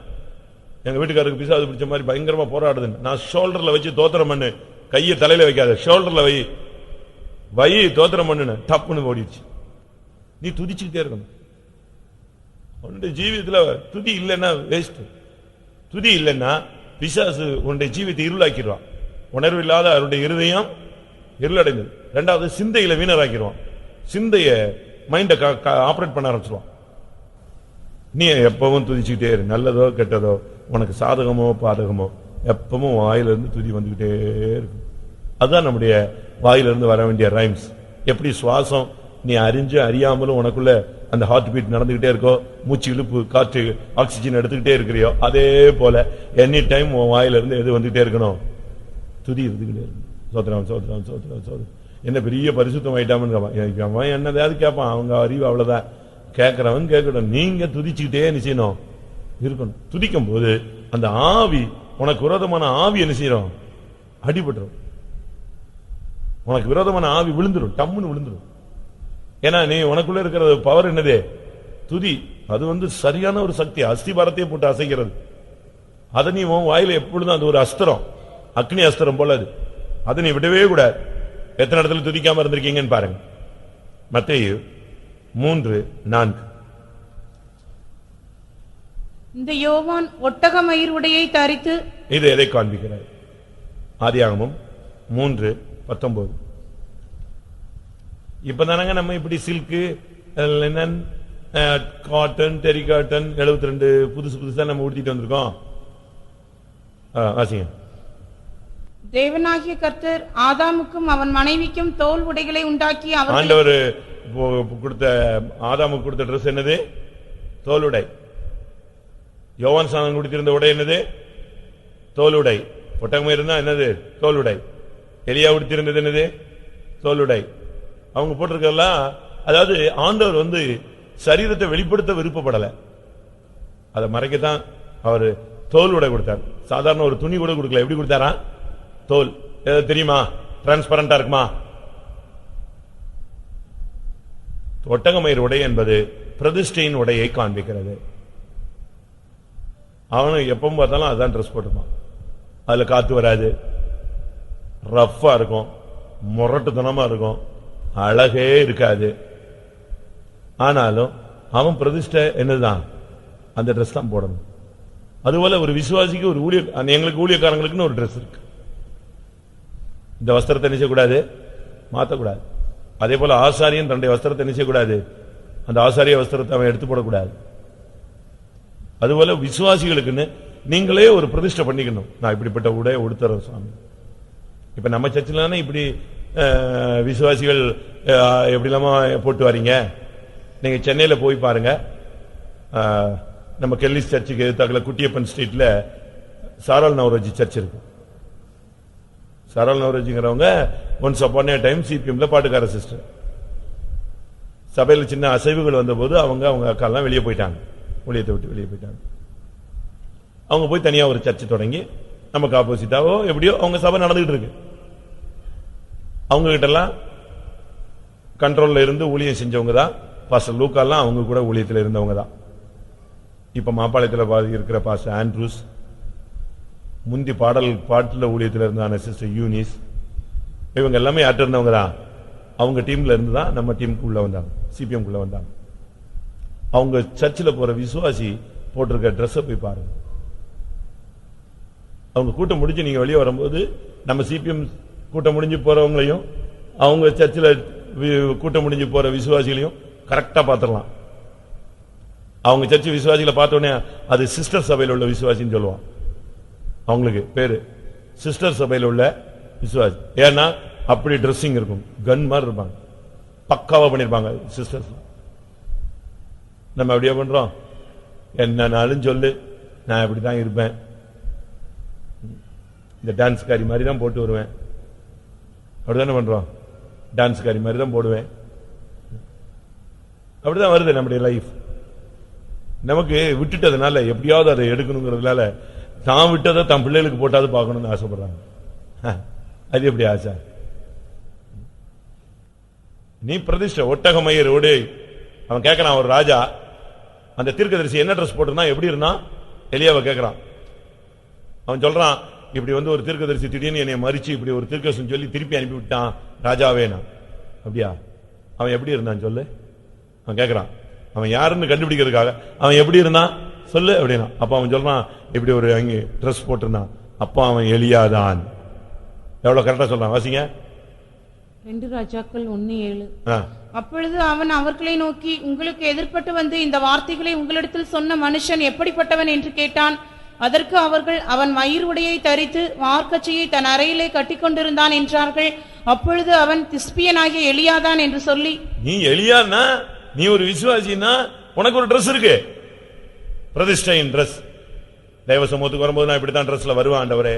எங்க வீட்டுக்காரருக்கு பிசாசு பிடிச்ச மாதிரி பயங்கரமா போராடுதுன்னு. நான் ஷோல்டர்ல வச்சு தோத்திரம் பண்ணு, கையை தலையில வைக்காத, ஷோல்டர்ல வை தோத்திரம் பண்ணு, டப்புன்னு ஓடிடுச்சு. நீ துதிச்சுக்கிட்டே இருக்கணும். உன்னுடைய ஜீவியத்துல துதி இல்லைன்னா வேஸ்ட். துதி இல்லைன்னா பிசாசு உன்னுடைய ஜீவியத்தை இருளாக்கிடுவான். உணர்வு இல்லாத அவருடைய இருதயம் இருளடைந்தது. இரண்டாவது சிந்தையில வீணராக்கிடுவான். சிந்தைய மைண்ட ஆபரேட் பண்ண ஆரம்பிச்சிருவான். நீ எப்பவும் துதிச்சுக்கிட்டே இரு, நல்லதோ கெட்டதோ, உனக்கு சாதகமோ பாதகமோ, எப்பவும் வாயிலிருந்து துதி வந்துகிட்டே இருக்கும். அதுதான் நம்முடைய வாயிலிருந்து வர வேண்டிய ரைம்ஸ். எப்படி சுவாசம் நீ அறிஞ்சு அறியாமலும் உனக்குள்ள அந்த ஹார்ட் பீட் நடந்துகிட்டே இருக்கோ, மூச்சு இழுப்பு, காற்று, ஆக்சிஜன் எடுத்துக்கிட்டே இருக்கிறியோ, அதே போல எனி டைம் உன் வாயிலிருந்து எது வந்துகிட்டே இருக்கணும்? துதி இருந்துகிட்டே இருக்கணும். சோத்ரம் சோத்ரம் சோத்ரம் சோத்ரம். என்ன பெரிய பரிசுத்தம் ஆயிட்டாமன்னு அவன் என்னதாவது கேட்பான், அவங்க அறிவு அவ்வளவுதான். கேட்கிறவன் கேட்கணும். நீங்க துதிச்சுக்கிட்டே நிச்சயம் இருக்கணும். துதிக்கும் போது அந்த ஆவி, உனக்கு விரோதமான ஆவி என்ன செய்யணும்? அடிபட்டுரும். உனக்கு விரோதமான ஆவி விழுந்துரும், டம்முன்னு விழுந்துரும். ஏன்னா நீ உனக்குள்ள இருக்கிற பவர் என்னதே? துதி. அது சரியான ஒரு சக்தி, அஸ்திபாரத்தையே போட்டு அசைக்கிறது. அதை நீ உன் வாயில எப்பொழுதும் அது ஒரு அஸ்திரம், அக்னி அஸ்திரம் போல. அதை நீ விடவே கூடாது. எத்தனை இடத்துல துதிக்காம இருந்திருக்கீங்கன்னு பாருங்க. மத்தேயு 3:4. இந்த யோவான் ஒட்டக மயிர் உடையை தரித்து, இது எதை காண்பிக்கிறார்? ஆதியாகமம் 3:19. இப்பதானங்க நம்ம இப்படி சில்கு, லினன், காட்டன், டெரி காட்டன் 72 புதுசு புதுசா நம்ம உடுத்திட்டு வந்திருக்கோம். வாசிங்க. தேவனாகிய கர்த்தர் ஆதாமுக்கும் அவன் மனைவிக்கும் தோல் உடைகளை உண்டாக்கி ஆண்டவர் கொடுத்த ஆதாமுக்கு கொடுத்த ட்ரெஸ் என்னது? தோலுடை. யோவான் சாணன் கொடுத்திருந்த உடை என்னது? தோலுடை. ஒட்டகமயிர் இருந்தா என்னது? தோலுடை. எலியா உடுத்திருந்தது என்னது? தோலுடை. அவங்க போட்டிருக்கலாம். அதாவது ஆண்டவர் சரீரத்தை வெளிப்படுத்த விருப்பப்படல, அதை மறைக்கத்தான் அவர் தோல் உடை கொடுத்தார். சாதாரண ஒரு துணி கூட கொடுக்கல. எப்படி கொடுத்தாரா? தோல். ஏதாவது தெரியுமா? டிரான்ஸ்பரண்டா இருக்குமா? ஒட்டகமயிர் உடை என்பது பிரதிஷ்டையின் உடையை காண்பிக்கிறது. அவனு எப்பவும் பார்த்தாலும் அதான் ட்ரெஸ் போட்டுப்பான். அதுல காத்து வராது, ரஃப்பா இருக்கும், முரட்டுத்தனமா இருக்கும், அழகே இருக்காது. ஆனாலும் அவன் பிரதிஷ்டை என்னதான்? அந்த ட்ரெஸ் தான் போடணும். அதுபோல ஒரு விசுவாசிக்கு ஒரு ஊழியர், எங்களுக்கு ஊழியக்காரங்களுக்குன்னு ஒரு ட்ரெஸ் இருக்கு. இந்த வஸ்திரத்தை நிச்சயக்கூடாது, மாற்றக்கூடாது. அதே போல ஆசாரியன் தன்னுடைய வஸ்திரத்தை நிச்சயக்கூடாது, அந்த ஆசாரிய வஸ்திரத்தை அவன் எடுத்து போடக்கூடாது. அதுபோல விசுவாசிகளுக்குன்னு நீங்களே ஒரு பிரதிஷ்டை பண்ணிக்கணும். நான் இப்படிப்பட்ட உடைய உடுத்துறேன் சுவாமி. இப்ப நம்ம சர்ச்சில் இப்படி விசுவாசிகள் எப்படி இல்லாம போட்டு வரீங்க. நீங்க சென்னையில போய் பாருங்க. நம்ம கெல்லிஸ் சர்ச்சுக்கு எதிர்த்தாக்கல குட்டியப்பன் ஸ்ட்ரீட்ல சாரல் நவரோஜி சர்ச் இருக்கு. சாரல் நவரோஜிங்கிறவங்க ஒன்ஸ் அப்பான் ஏ டைம் சிபிஎம்ல பாட்டுக்கார சிஸ்டர். சபையில சின்ன அசைவுகள் வந்த போது அவங்க அக்காலாம் வெளியே போயிட்டாங்க, ஊழியத்தை விட்டு வெளியே போயிட்டாங்க. அவங்க போய் தனியா ஒரு சர்ச் தொடங்கி நமக்கு ஆப்போசிட்டாவோ எப்படியோ அவங்க சபை நடந்துகிட்டு இருக்கு. அவங்க கிட்ட எல்லாம் கண்ட்ரோல்ல இருந்து ஊழியம் செஞ்சவங்க தான் பாஸ்டர் லூக்காலாம். அவங்க கூட ஊழியத்தில் இருந்தவங்க தான். இப்ப மாப்பாளையத்தில் இருக்கிற பாஸ்டர் ஆண்ட்ரூஸ், முந்தி பாட்டுல ஊழியத்தில் இருந்தான சிஸ்டர் யூனிஸ், இவங்க எல்லாமே யார்ட்ட இருந்தவங்க தான், அவங்க டீம்ல இருந்து தான் நம்ம டீமுக்கு உள்ள வந்தாங்க, சிபிஎம் குள்ள வந்தாங்க. அவங்க சர்ச்சில் போற விசுவாசி போட்டிருக்க ட்ரெஸ் போய் பாருங்க. அவங்க கூட்டம் முடிஞ்சு நீங்க வெளியே வரும்போது நம்ம சிபிஎம் கூட்டம் முடிஞ்சு போறவங்களையும் அவங்க சர்ச்சில் கூட்டம் முடிஞ்சு போற விசுவாசிகளையும் கரெக்டா பாத்திரலாம். அவங்க சர்ச்சு விசுவாசிகளை பார்த்த உடனே அது சிஸ்டர் சபையில் உள்ள விசுவாசின்னு சொல்லுவான். அவங்களுக்கு பேரு சிஸ்டர் சபையில் உள்ள விசுவாசி. ஏன்னா அப்படி ட்ரெஸ்ஸிங் இருக்கும், கன் மாதிரி இருப்பாங்க, பக்காவா பண்ணிருப்பாங்க சிஸ்டர்ஸ். நம்ம அப்படியே பண்றோம், என்னன்னாலும் சொல்லு நான் இப்படிதான் இருப்பேன், இந்த டான்ஸ்காரி மாதிரி தான் போட்டு வருவேன், அப்படிதானே பண்றோம், டான்ஸ்காரி மாதிரி தான் போடுவேன், அப்படிதான் வருது நம்முடைய லைஃப். நமக்கு விட்டுட்டதுனால எப்படியாவது அதை எடுக்கணுங்கிறதுனால தான் விட்டதை தன் பிள்ளைகளுக்கு போட்டாது பார்க்கணும்னு ஆசைப்படுறாங்க. அது எப்படி ஆசை? நீ பிரதிஷ்டை ஒட்டகமயிரோடு அவன் கேட்கறான், ஒரு ராஜா அந்த தீர்க்கதரிசி என்ன ட்ரெஸ் போட்டிருந்தா எப்படி இருந்தான் எலியாவை கேட்கறான். அவன் சொல்றான், இப்படி ஒரு தீர்க்கதரிசி திடீர்னு என்னை மறிச்சு இப்படி ஒரு தீர்க்கதரிசி சொல்லி திருப்பி அனுப்பி விட்டான் ராஜாவே. நான் அப்படியா? அவன் எப்படி இருந்தான் சொல்லு. அவன் கேட்கறான், அவன் யாருன்னு கண்டுபிடிக்கிறதுக்காக அவன் எப்படி இருந்தான் சொல்லு அப்படின்னா. அப்ப அவன் சொல்றான், இப்படி ஒரு அங்கே ட்ரெஸ் போட்டிருந்தான். அப்ப அவன் எலியாதான். எவ்வளவு கரெக்டா சொல்றான், வாசிங்க. 2 ராஜாக்கள் 1:7. அப்பொழுது அவன் அவர்களை நோக்கி, உங்களுக்கு எதிர்ப்பட்டு வந்து இந்த வார்த்தைகளை உங்களிடத்தில் சொன்ன மனுஷன் எப்படிப்பட்டவன் என்று கேட்டான். அதற்கு அவர்கள், அவன் மயிர் உடையை தரித்து வார்க்கச்சையை தன் அறையிலே கட்டிக்கொண்டிருந்தான் என்றார்கள். அப்பொழுது அவன் திஸ்பியனாகிய எலியாதான் என்று சொல்லி, நீ எலியானா, நீ ஒரு விசுவாசினா, உனக்கு ஒரு ட்ரெஸ் இருக்கு, பிரதிஷ்டையின் ட்ரெஸ். தேவ சமூகத்துக்கு வரும்போது நான் இப்படித்தான் ட்ரெஸ்ல வருவேன் ஆண்டவரே,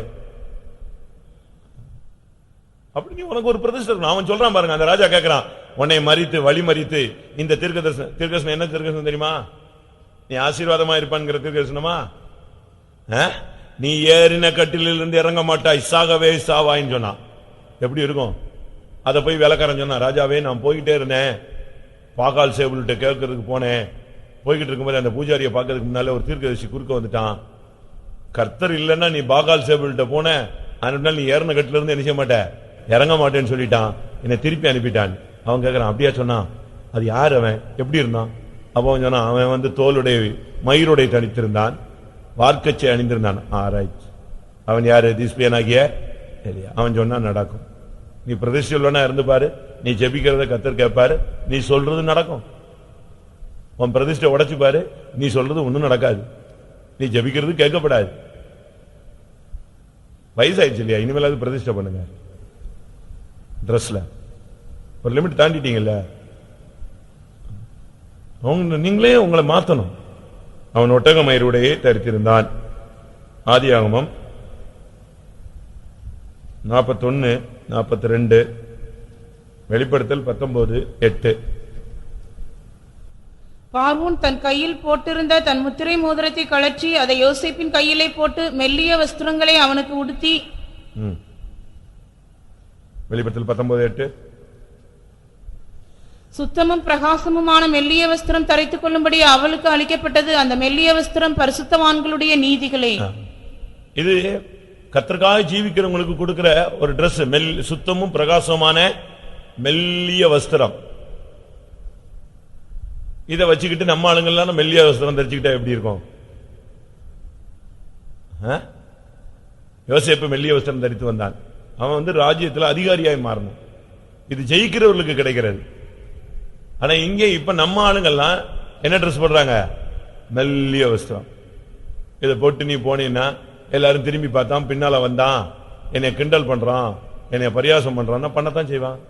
அப்படி நீ உனக்கு ஒரு பிரதிஷ்டை இருக்கணும். அவன் சொல்றான் பாருங்க, அந்த ராஜா கேட்கிறான், உன்னை மறித்து வழி மறித்து இந்த தீர்க்கதரிசனம் என்ன தீர்க்கதரிசனம் தெரியுமா? நீ ஆசீர்வாதமா இருப்பான்ங்கிற தீர்க்கதரிசனமா? நீ ஏறின கட்டிலில் இருந்து இறங்க மாட்டாய், சாகவே சாவாயின்னு சொன்னான். எப்படி இருக்கும்? அதை போய் வேலைக்காரன் சொன்னா, ராஜாவே நான் போய்கிட்டே இருந்தேன், பாகால் சேவல்கிட்ட கேட்கறதுக்கு போனேன், போய்கிட்டு இருக்கும்போது அந்த பூஜாரியை பார்க்கறதுக்கு முன்னால ஒரு தீர்க்கதரிசி குறுக்க வந்துட்டான். கர்த்தர் இல்லைன்னா நீ பாகால் சேவல்கிட்ட போன, அதனால நீ ஏறின கட்டில இருந்து என்ன செய்ய மாட்ட, இறங்க மாட்டேன்னு சொல்லிட்டான், என்னை திருப்பி அனுப்பிட்டான். அவன் கேட்கறான், அப்படியா சொன்னான்? அது யார் அவன், எப்படி இருந்தான்? அப்போ அவன் சொன்னான், அவன் தோலுடைய மயிருடைய தனித்திருந்தான், வார்க்கச்சை அணிந்திருந்தான். ரைட், அவன் யாரு? திஸ்பியனாகிய எலியா. அவன் சொன்னா நடக்கும். நீ பிரதிஷ்டையுள்ளனா இருந்து பாரு, நீ ஜெபிக்கிறத கர்த்தர் கேட்பாரு, நீ சொல்றது நடக்கும். உன் பிரதிஷ்டை உடைச்சு பாரு, நீ சொல்றது ஒண்ணும் நடக்காது, நீ ஜெபிக்கிறது கேட்கப்படாது. வயசாயிடுச்சு இல்லையா, இனிமேலாவது பிரதிஷ்டை பண்ணுங்க. ட்ரெஸ்ல ஒரு லிமிட் தாண்டிட்டீங்கல்ல, நீங்களே உங்களை மாத்தணும். அவன் ஒட்டக மயிருடையே தரித்திருந்தான். ஆதியாகமம் 41:42, வெளிப்படுத்தல் 19:8. பார்வோன் தன் கையில் போட்டிருந்த தன் முத்திரை மோதிரத்தை கழற்றி அதை யோசேப்பின் கையிலே போட்டு மெல்லிய வஸ்திரங்களை அவனுக்கு உடுத்தி. வெளிப்படுத்தல் 19:8. சுத்தமும் பிரகாசமுமான மெல்லிய வஸ்திரம் தரித்துக் கொள்ளும்படி அவளுக்கு அளிக்கப்பட்டது. அந்த மெல்லிய வஸ்திரம் பரிசுத்தவான்களுடைய நீதிகளே. இது கர்த்தருக்காக ஜீவிக்கிறவங்களுக்கு கொடுக்கிற ஒரு டிரெஸ், சுத்தமும் பிரகாசமான மெல்லிய வஸ்திரம். இதை வச்சுக்கிட்டு நம்ம ஆளுங்கள்லாம் மெல்லிய வஸ்திரம் தரிச்சுக்கிட்டா எப்படி இருக்கும்? யோசேப்பு மெல்லிய வஸ்திரம் தரித்து வந்தான். அவன் ராஜ்யத்தில் அதிகாரியாய் மாறணும். இது ஜெயிக்கிறவர்களுக்கு கிடைக்கிறது. ஆனா இங்கே இப்ப நம்ம ஆளுங்கள்லாம் என்ன ட்ரெஸ் போடுறாங்க? மெல்லிய வஸ்திரம். இதை போட்டு நீ போனீன்னா எல்லாரும் திரும்பி பார்த்தான், பின்னால வந்தான், என்னை கிண்டல் பண்றான், என்னை பரியாசம் பண்றான், பண்ணத்தான் செய்வான்.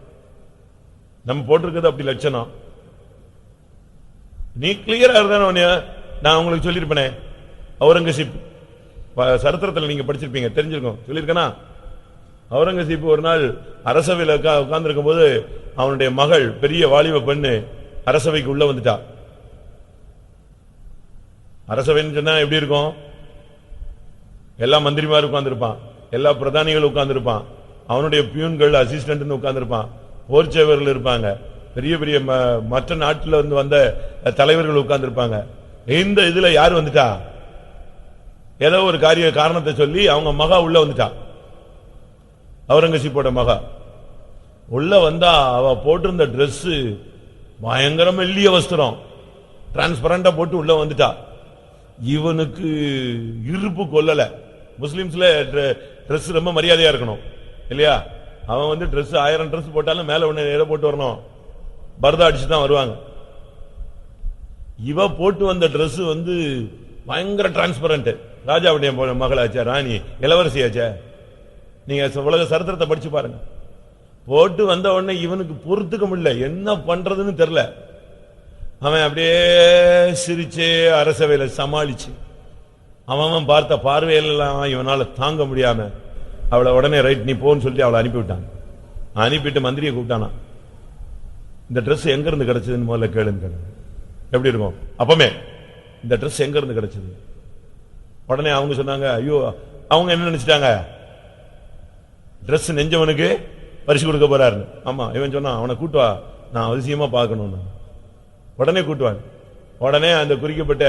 நம்ம போட்டிருக்கிறது அப்படி லட்சணம். நீ கிளியரா இருந்தா, நான் உங்களுக்கு சொல்லிருப்பேனே, அவுரங்கசீப் சரித்திரத்தில் நீங்க படிச்சிருப்பீங்க, தெரிஞ்சிருக்கும், சொல்லிருக்கனா? அவுரங்கசீப் ஒரு நாள் அரசவையில் உட்கார்ந்து இருக்கும் போது அவனுடைய மகள், பெரிய வாலிப பெண்ணு, அரசவைக்கு உள்ள வந்துட்டா. அரசவைன்னு சொன்னா எப்படி இருக்கும்? எல்லா மந்திரிமாரும் உட்கார்ந்து இருப்பான், எல்லா பிரதானிகளும் உட்கார்ந்து இருப்பான், அவனுடைய பியூன்கள் அசிஸ்டன்ட் உட்கார்ந்து இருப்பான், போர்ச்சேவர்கள் இருப்பாங்க, பெரிய பெரிய மற்ற நாட்டில் வந்த தலைவர்கள் உட்கார்ந்து இருப்பாங்க. இந்த இதுல யார் வந்துட்டா? ஏதோ ஒரு காரணத்தை சொல்லி அவங்க மகா உள்ள வந்துட்டா. அவுரங்கசீப்போட மகா உள்ள வந்தா அவ போட்டிருந்த டிரெஸ் பயங்கர மெல்லிய வஸ்திரம், டிரான்ஸ்பரண்டா போட்டு உள்ள வந்துட்டா. இவனுக்கு இருப்பு கொள்ளல. முஸ்லிம்ஸ்ல டிரெஸ் ரொம்ப மரியாதையா இருக்கணும் இல்லையா? அவன் டிரெஸ் 1000 டிரெஸ் போட்டாலும் மேல ஒண்ணு எதை போட்டு வரணும், பரதா அடிச்சுதான் வருவாங்க. இவ போட்டு வந்த டிரெஸ் பயங்கர டிரான்ஸ்பரண்ட். ராஜாவுடைய மகளாச்சா, ராணி இளவரசியாச்சா, நீங்க உலக சரித்திரத்தை படிச்சு பாருங்க. போட்டு வந்த உடனே இவனுக்கு பொறுத்துக்க முடியல, என்ன பண்றதுன்னு தெரியல. அவன் அப்படியே சிரிச்சே அரசவையில சமாளிச்சு அவன் பார்த்த பார்வையெல்லாம் இவனால தாங்க முடியாம அவளை உடனே ரைட் நீ போன்னு சொல்லி அவளை அனுப்பிவிட்டான். அனுப்பிட்டு மந்திரியை கூப்பிட்டானா, இந்த டிரெஸ் எங்க இருந்து கிடைச்சதுன்னு முதல்ல கேளுங்க. எப்படி இருக்கும் அப்பமே, இந்த டிரெஸ் எங்க இருந்து கிடைச்சது? உடனே அவங்க சொன்னாங்க, ஐயோ அவங்க என்ன நினைச்சிட்டாங்க, டிரெஸ் நெஞ்சவனுக்கு பரிசு கொடுக்க போறாரு. ஆமா, இவன் சொன்னான் அவனை கூட்டுவா, நான் அவசியமா பார்க்கணும். உடனே கூட்டுவான். உடனே அந்த குறிக்கப்பட்ட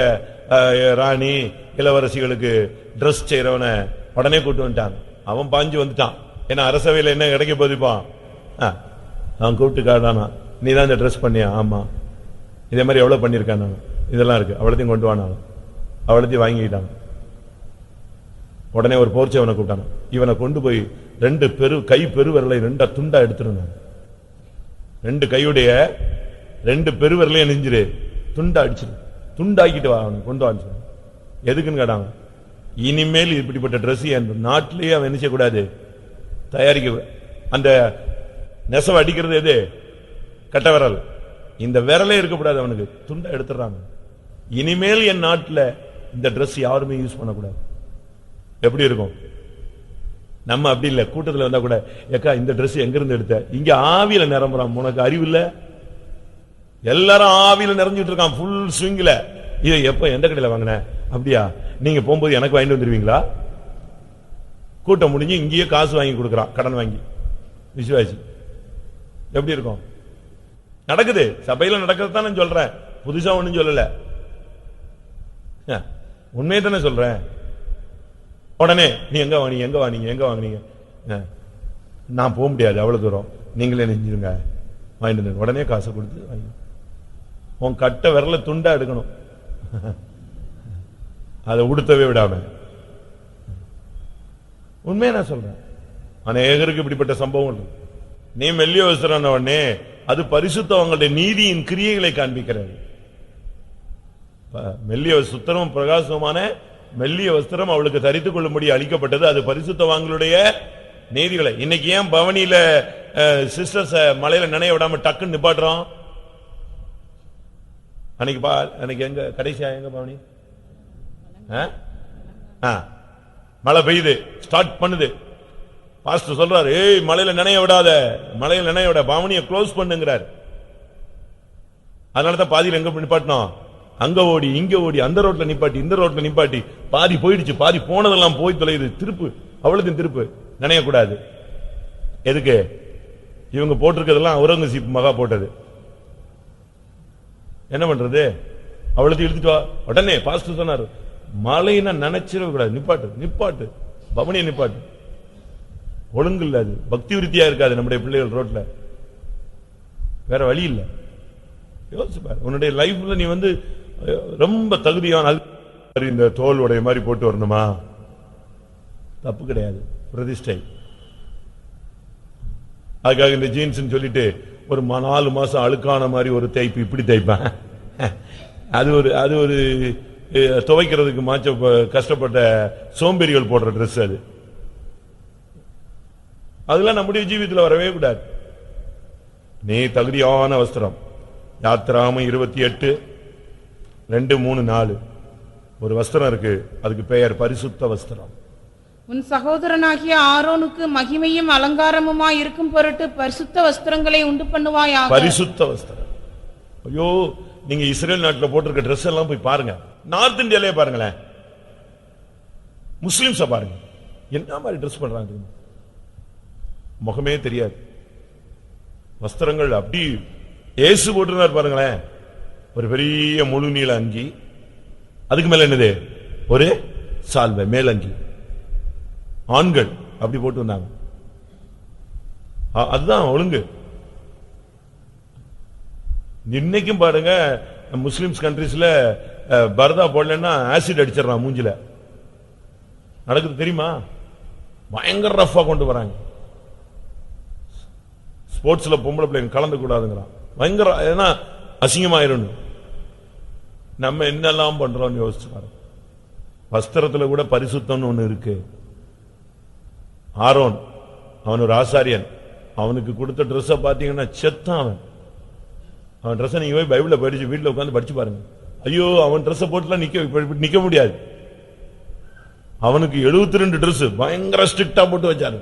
ராணி இளவரசிகளுக்கு டிரெஸ் செய்யறவனை உடனே கூட்டு வந்துட்டான். அவன் பாஞ்சு வந்துட்டான். ஏன்னா அரசவையில் என்ன கிடைக்க போதிப்பான். அவன் கூப்பிட்டு காட்டானா, நீ தான் இந்த டிரெஸ் பண்ணியா? ஆமா. இதே மாதிரி எவ்வளவு பண்ணிருக்கான், இதெல்லாம் இருக்கு, அவ்வளத்தையும் கொண்டு வானா. அவ்வளத்தையும் வாங்கிட்டான். உடனே ஒரு போர்ச்சவனை கூப்பிட்டான். இவனை கொண்டு போய் 2 கை பெருவிரலை 2 துண்டா எடுத்துருந்தான். 2 கையுடைய 2 பெருவிரலையும் நெஞ்சிரு துண்டா அடிச்சிரு, துண்டாக்கிட்டு வா, அவனை கொண்டு வான்னு. எதுக்குன்னு கேட்டாங்க, இனிமேல் இப்படிப்பட்ட டிரெஸ் நாட்டிலேயே அவன் என்ன செய்யக்கூடாது, தயாரிக்க. அந்த நெசவு அடிக்கிறது எது, கட்ட விரல், இந்த விரலே இருக்கக்கூடாது அவனுக்கு, துண்டா எடுத்துறாங்க. இனிமேல் என் நாட்டில் இந்த டிரெஸ் யாருமே யூஸ் பண்ணக்கூடாது. எப்படி இருக்கும்? நம்ம அப்படி இல்ல, கூட்டத்தில் வந்தா கூட ஏக்கா இந்த டிரெஸ் எங்க இருந்து எடுத்த, இங்க ஆவியில நிரம்புறான், உனக்கு அறிவு இல்ல. எல்லாரும் ஆவியில நிறைஞ்சிட்டு இருக்கான் ஃபுல் ஸ்விங்ல. இதை எப்ப எந்த கடையில வாங்கின? அப்படியா, நீங்க போகும்போது எனக்கு வாங்கிட்டு வந்துருவீங்களா? கூட்டம் முடிஞ்சு இங்கேயே காசு வாங்கி கொடுக்கறான், கடன் வாங்கி. விசுவாசி எப்படி இருக்கும்? நடக்குது, சபையில நடக்கிறது தான் சொல்றேன், புதுசா ஒண்ணும் சொல்லல, உண்மையை தானே சொல்றேன். உடனே நீ எங்க வாங்கினீங்க, எங்க வாங்கினீங்க, எங்க வாங்கினீங்க? நான் போக முடியாது அவ்வளவு தூரம், நீங்களே நெஞ்சிருங்க, வாங்கிட்டு. உடனே காசை கொடுத்து வாங்கி உன் கட்ட விரல துண்டா எடுக்கணும், அதை உடுத்தவே விடாம. உண்மையை நான் சொல்றேன். அநேகருக்கு இப்படிப்பட்ட சம்பவம். நீ மெல்லிய வஸ்திரம் உடனே அது பரிசுத்தவங்களுடைய நீதியின் கிரியைகளை காண்பிக்கிறது. மெல்லிய சுத்தரம் பிரகாசமான மெல்லிய வஸ்திரம் அவளுக்கு தரித்துக் கொள்ளும்படி அளிக்கப்பட்டது. அது பரிசுத்தவான்களுடைய நீதிகளை. இன்னைக்கு ஏன் பவனியில சிஸ்டர்ஸ் மலையில நினைய விடாம டக்குன்னு நிப்பாட்டுறோம்? அன்னைக்கு எங்க கடைசியா எங்க பவனி மழை பெய்யுது, ஸ்டார்ட் பண்ணுது, பாஸ்டர் சொல்றாரு, ஏய் மலையில நினைய விடாத, மலையில நினைய விட, பவனியை க்ளோஸ் பண்ணுங்கிறார். அதனாலதான் பாதியில் எங்க நிப்பாட்டணும், அங்க ஓடி இங்க ஓடி, அந்த ரோட்ல நிப்பாட்டி இந்த ரோட்ல நிப்பாட்டி, பாதி போயிடுச்சு, பாதி போனதெல்லாம் போய் தொலையுது, திருப்பு, அவ்வளவு திருப்பு, நினையக்கூடாது. எதுக்கு? இவங்க போட்டிருக்கிறதெல்லாம் அவுரங்கசீப் மகா போட்டது. என்ன பண்றது? அவ்வளவு இழுத்துட்டு வா. உடனே பாஸ்டர் சொன்னாரு, மழையினா நினைச்சிடவே கூடாது, நிப்பாட்டு நிப்பாட்டு, பவனியை நிப்பாட்டு. ஒழுங்கு இல்ல, அது பக்தி விருத்தியா இருக்காது நம்முடைய பிள்ளைகள் ரோட்ல, வேற வழி இல்ல. யோசிப்பார், உன்னுடைய லைஃப்ல நீ ரொம்ப தகுதியான இந்த தோல் உடைய மாதிரி போட்டு வரணுமா? தப்பு கிடையாது, பிரதிஷ்டை. அதுக்காக இந்த ஜீன்ஸ் சொல்லிட்டு ஒரு 4 மாசம் அழுக்கான மாதிரி ஒரு தைப்பு இப்படி தைப்பேன். அது ஒரு துவைக்கிறதுக்கு மாச்ச கஷ்டப்பட்ட சோம்பேறிகள் போடுற ட்ரெஸ். அது அதெல்லாம் நம்முடைய ஜீவிதத்தில் வரவே கூடாது. நீ தகுதியான வஸ்திரம். யாத்திராகமம் 28 2, 3, 4 ஒரு வஸ்திரம் இருக்கு, அதுக்கு பெயர் பரிசுத்த வஸ்திரம். உன் சகோதரனாகிய ஆரோனுக்கு மகிமையும் அலங்காரமுமாய் இருக்கும் பொருட்டு பரிசுத்த வஸ்திரங்களை உண்டு பண்ணுவாயாக. பரிசுத்த வஸ்திரம். ஐயோ, நீங்க இஸ்ரேல் நாட்டில் போட்டிருக்க ட்ரெஸ் எல்லாம் போய் பாருங்க, நார்த் இந்தியாலே பாருங்களேன், முஸ்லிம்ஸ பாருங்க, என்ன மாதிரி ட்ரெஸ் பண்றாங்க, முகமே தெரியாது, வஸ்திரங்கள் அப்படி. இயேசு போட்டிருந்தார் ஒரு பெரிய முழு நீள அங்கி, அதுக்கு மேல என்னது, ஒரு சால்வை மேலங்கி ஆண்கள் அப்படி போட்டு வந்தாங்க. அதுதான் ஒழுங்கு. இன்னைக்கும் பாருங்க முஸ்லிம்ஸ் கண்ட்ரீஸ்ல பர்தா போடலன்னா ஆசிட் அடிச்சிடறான் மூஞ்சில. நடக்குது தெரியுமா? பயங்கர ரஃபா கொண்டு வராங்க. ஸ்போர்ட்ஸ்ல பொம்பளை பிள்ளைங்க கலந்து கூடாதுங்கிறான். பயங்கர ஏன்னா அசிங்கமாயிரும். நம்ம என்னெல்லாம் பண்றோம்னு யோசிச்சு பாருங்க. வஸ்திரத்துல கூட பரிசுத்தம்னு ஒண்ணு இருக்கு. ஆரோன் அவன் ஒரு ஆசாரியன். அவனுக்கு கொடுத்த ட்ரெஸ் பாத்தீங்கன்னா செத்தான். அவன் ட்ரெஸ் நீங்க போய் பைபிள்ல படிச்சு வீட்டுல உட்காந்து படிச்சு பாருங்க. ஐயோ, அவன் ட்ரெஸ் போட்டுலாம் நிக்க முடியாது. அவனுக்கு 72 ட்ரெஸ் பயங்கர ஸ்ட்ரிக்டா போட்டு வச்சாரு.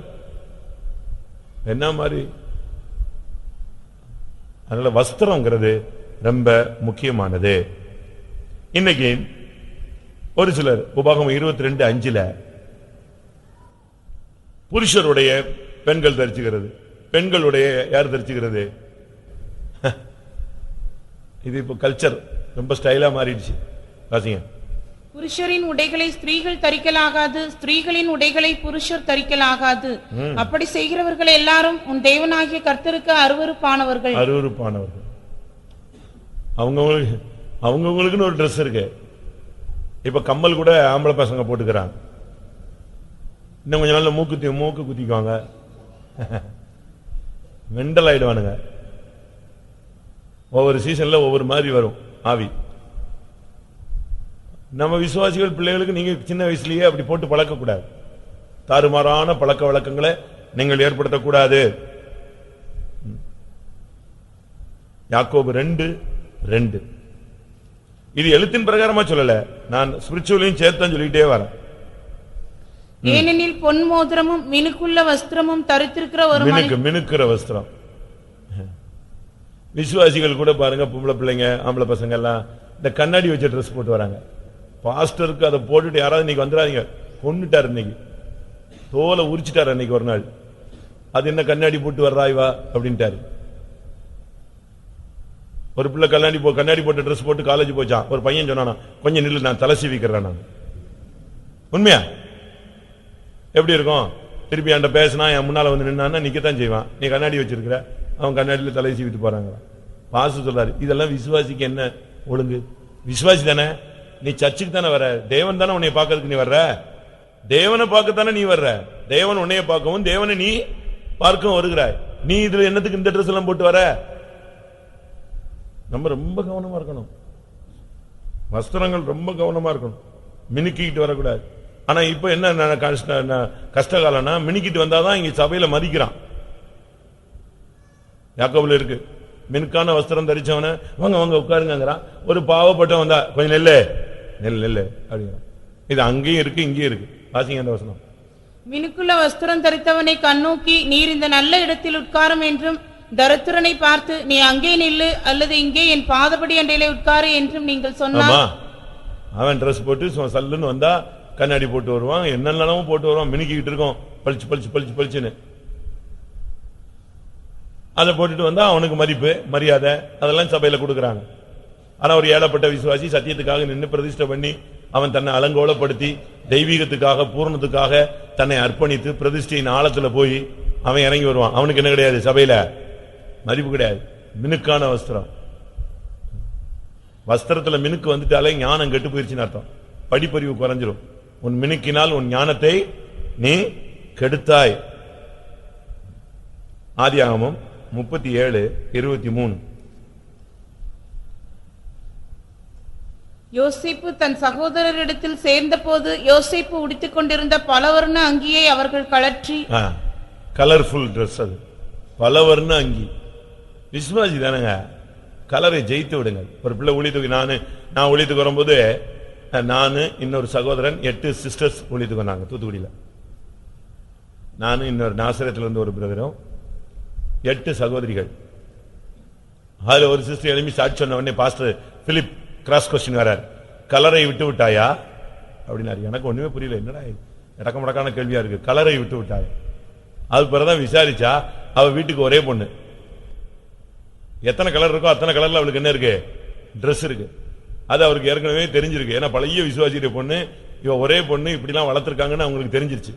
என்ன மாதிரி? அதனால வஸ்திரம்ங்கிறது ரொம்ப முக்கியமானது. இன்னைக்கு ஒரு சிலர் உபாகமம் 22:5 புருஷருடைய பெண்கள் தரிச்சுகிறது, பெண்களுடைய யார் தரிச்சுகிறது? இது இப்ப கல்ச்சர் ரொம்ப ஸ்டைலா மாறிடுச்சு. பாத்தீங்க, புருஷரின் உடைகளை ஸ்திரீகள் தரிக்கலாகாது, ஸ்திரீகளின் உடைகளை புருஷர் தரிக்கலாகாது. அப்படி செய்கிறவர்கள் எல்லாரும் உன் தேவனாகிய கர்த்தருக்கு அருவருப்பானவர்கள். அருவருப்பானவர்கள். அவங்கவுங்களுக்குன்னு ஒரு ட்ரெஸ் இருக்கு. இப்ப கம்மல் கூட ஆம்பளை பசங்க போட்டுக்கிறாங்க. இன்னும் கொஞ்ச நாள்ல மூக்கு குத்திக்குவாங்க. மெண்டல் ஆயிடுவானுங்க. ஒவ்வொரு சீசன்ல ஒவ்வொரு மாதிரி வரும் ஆவி. நம்ம விசுவாசிகள் பிள்ளைகளுக்கு நீங்க சின்ன வயசுலயே அப்படி போட்டு பழக்க கூடாது. தாறுமாறான பழக்க வழக்கங்களை நீங்கள் ஏற்படுத்தக்கூடாது. யாக்கோபு 2:2 இது எழுத்தின் பிரகாரமா சொல்லல, நான் ஸ்பிரிச்சுவலையும் சேர்த்தான் சொல்லிட்டே வரேன். ஏனெனில் பொன் மோதிரமும் மினுக்குள்ள வஸ்திரமும் தரித்திருக்கிற ஒரு மினுக்கிற வஸ்திரம். விசுவாசிகள் கூட பாருங்க, பொம்பளை பிள்ளைங்க ஆம்பளை பசங்க எல்லாம் இந்த கண்ணாடி வச்ச ட்ரெஸ் போட்டு வராங்க. பாஸ்டருக்கு அதை போட்டுட்டு யாராவது இன்னைக்கு வந்துடாதீங்க, கொன்னுட்டார். இன்னைக்கு தோலை உரிச்சிட்டார். அன்னைக்கு ஒரு நாள் அது என்ன கண்ணாடி போட்டு வர்றாய்வா அப்படின்ட்டாரு. ஒரு பிள்ளை கண்ணாடி போட்ட ட்ரெஸ் போட்டு காலேஜ் போச்சான். ஒரு பையன் சொன்னானா, கொஞ்சம் நில்லு, நான் தலை சீவிக்கிறேன். நான் உண்மையா எப்படி இருக்கும்? திருப்பி என்கிட்ட பேசினா என் முன்னால வந்து நின்னா நிக்கத்தான் செய்வான். நீ கண்ணாடி வச்சிருக்கிற, அவன் கண்ணாடியில தலை சீவிட்டு போறாங்க. பாச சொல்றாரு, இதெல்லாம் விசுவாசிக்கு என்ன ஒழுங்கு? விசுவாசி தானே, நீ சர்ச்சுக்கு தானே வர, தேவன் தானே உன்னை பார்க்கறதுக்கு நீ வர்ற, தேவனை பார்க்கத்தானே நீ வர்ற, தேவன் உன்னைய பார்க்கவும் தேவனை நீ பார்க்கவும் வருகிறாய். நீ இதுல என்னத்துக்கு இந்த ட்ரெஸ் எல்லாம் போட்டு வர? நம்ம ரொம்ப கவனமா இருக்கணும். வஸ்திரங்கள் ரொம்ப கவனமா இருக்கணும். மினுக்கிட்டு வரக்கூடாது. ஆனா இப்ப என்ன கஷ்டகாலம்னா, மினுக்கிட்டு வந்தாதான் இங்க சபையில மதிக்கிறான். யாக்கோபுல இருக்கு, மினுக்கான வஸ்திரம் தரிச்சவன வாங்க வாங்க உட்காருங்கிறான். ஒரு பாவப்பட்ட வந்தா கொஞ்சம் நெல்லு அப்படிங்கிறான். இது அங்கேயும் இருக்கு இங்கேயும் இருக்கு. வாசிங்க அந்த வசனம். மினுக்குள்ள வஸ்திரம் தரித்தவனை கண்ணோக்கி, நீர் இந்த நல்ல இடத்தில் உட்காரும் என்றும், தரித்திரனை பார்த்து நீ அங்கே நில்லு அல்லது இங்கே என் பாதபடி அண்டையிலே உட்காரு என்றும் நீங்கள் சொன்னா. அவன் ட்ரெஸ் போட்டு சல்லுன்னு வந்தா கண்ணாடி போட்டு வருவான், என்னெல்லாம் போட்டு வருவான், மினுக்கிட்டு இருக்கோம் பளிச்சு பளிச்சு பளிச்சு பளிச்சுன்னு. அதை போட்டுட்டு வந்தா அவனுக்கு மதிப்பு மரியாதை அதெல்லாம் சபையில கொடுக்கறாங்க. ஆனா ஒரு ஏழப்பட்ட விசுவாசி சத்தியத்துக்காக நின்று பிரதிஷ்டை பண்ணி அவன் தன்னை அலங்கோலப்படுத்தி தெய்வீகத்துக்காக பூர்ணத்துக்காக தன்னை அர்ப்பணித்து பிரதிஷ்டையின் ஆழத்துல போய் அவன் இறங்கி வருவான். அவனுக்கு என்ன கிடையாது? சபையில மதிப்பு கிடையாது. மினுக்கான வஸ்திரம். வஸ்திரத்துல மினுக்கு வந்துட்டாலே ஞானம் கெட்டு போயிருச்சுன்னு அர்த்தம். படிப்பறிவு குறைஞ்சிரும். உன் மினுக்கினால் உன் ஞானத்தை நீ கெடுத்தாய். ஆதியாகமம் 37:23. யோசேப்பு தன் சகோதரரிடத்தில் சேர்ந்த போது யோசேப்பு உடுத்திக் கொண்டிருந்த பலவர்ண அங்கியை அவர்கள் கழற்றி, கலர்ஃபுல் ட்ரெஸ், அது பலவர்ண அங்கி. விசுவாசி தானுங்க, கலரை ஜெயித்து விடுங்க. ஒரு பிள்ளை ஊழியத்துக்கு நான் ஊழியத்துக்கு வரும்போது நானு இன்னொரு சகோதரன் 8 சிஸ்டர்ஸ் ஊழியத்துக்கு வந்தாங்க தூத்துக்குடியில. நானும் இன்னொரு நாசரத்துல இருந்து ஒரு பிரதரும் 8 சகோதரிகள். அதுல ஒரு சிஸ்டர் எழுப்பி சாட்சி சொன்ன உடனே பாஸ்டர் பிலிப் கிராஸ் கொஸ்டின் வரார், கலரை விட்டு விட்டாயா அப்படின்னாரு. எனக்கு ஒண்ணுமே புரியல, என்னடா இடக்க முடக்கான கேள்வியா இருக்கு, கலரை விட்டு விட்டாயா. அது பிறகுதான் விசாரிச்சா அவ வீட்டுக்கு ஒரே பொண்ணு, எத்தனை கலர் இருக்கோ அத்தனை கலர்ல அவளுக்கு என்ன இருக்கு? ட்ரெஸ் இருக்கு. அது அவருக்கு ஏற்கனவே தெரிஞ்சிருக்கு. ஏன்னா பழைய விசுவாசிய பொண்ணு இவ ஒரே பொண்ணு இப்படிலாம் வளர்த்திருக்காங்கன்னு அவங்களுக்கு தெரிஞ்சிருச்சு.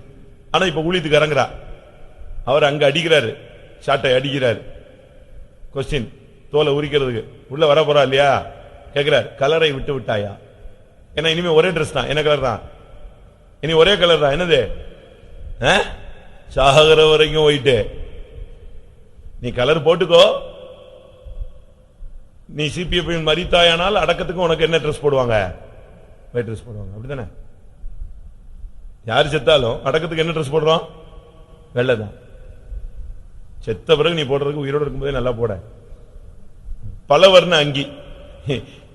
ஆனா இப்ப ஊழியத்துக்கு இறங்குறா. அவர் அங்க அடிக்கிறாரு, ஷாட்டை அடிக்கிறாரு. கொஸ்டின் தோலை உரிக்கிறதுக்கு உள்ள வர போறா இல்லையா, கேட்கிறார் கலரை விட்டு விட்டாயா? ஏன்னா இனிமே ஒரே ட்ரெஸ் தான், என்ன கலர் தான், இனி ஒரே கலர் தான். என்னது சாகர வரைக்கும் போயிட்டு நீ கலர் போட்டுக்கோ. நீ சிபிஎஃப் மரித்தாயானால் அடக்கத்துக்கும் உனக்கு என்ன ட்ரெஸ் போடுவாங்க? ஒயிட் ட்ரெஸ் போடுவாங்க. அப்படித்தானே? யாரு செத்தாலும் அடக்கத்துக்கு என்ன ட்ரெஸ் போடுறோம்? வெள்ளைதான். செத்த பிறகு நீ போடுறதுக்கு உயிரோடு இருக்கும்போதே நல்லா போட. பல வர்ண அங்கி.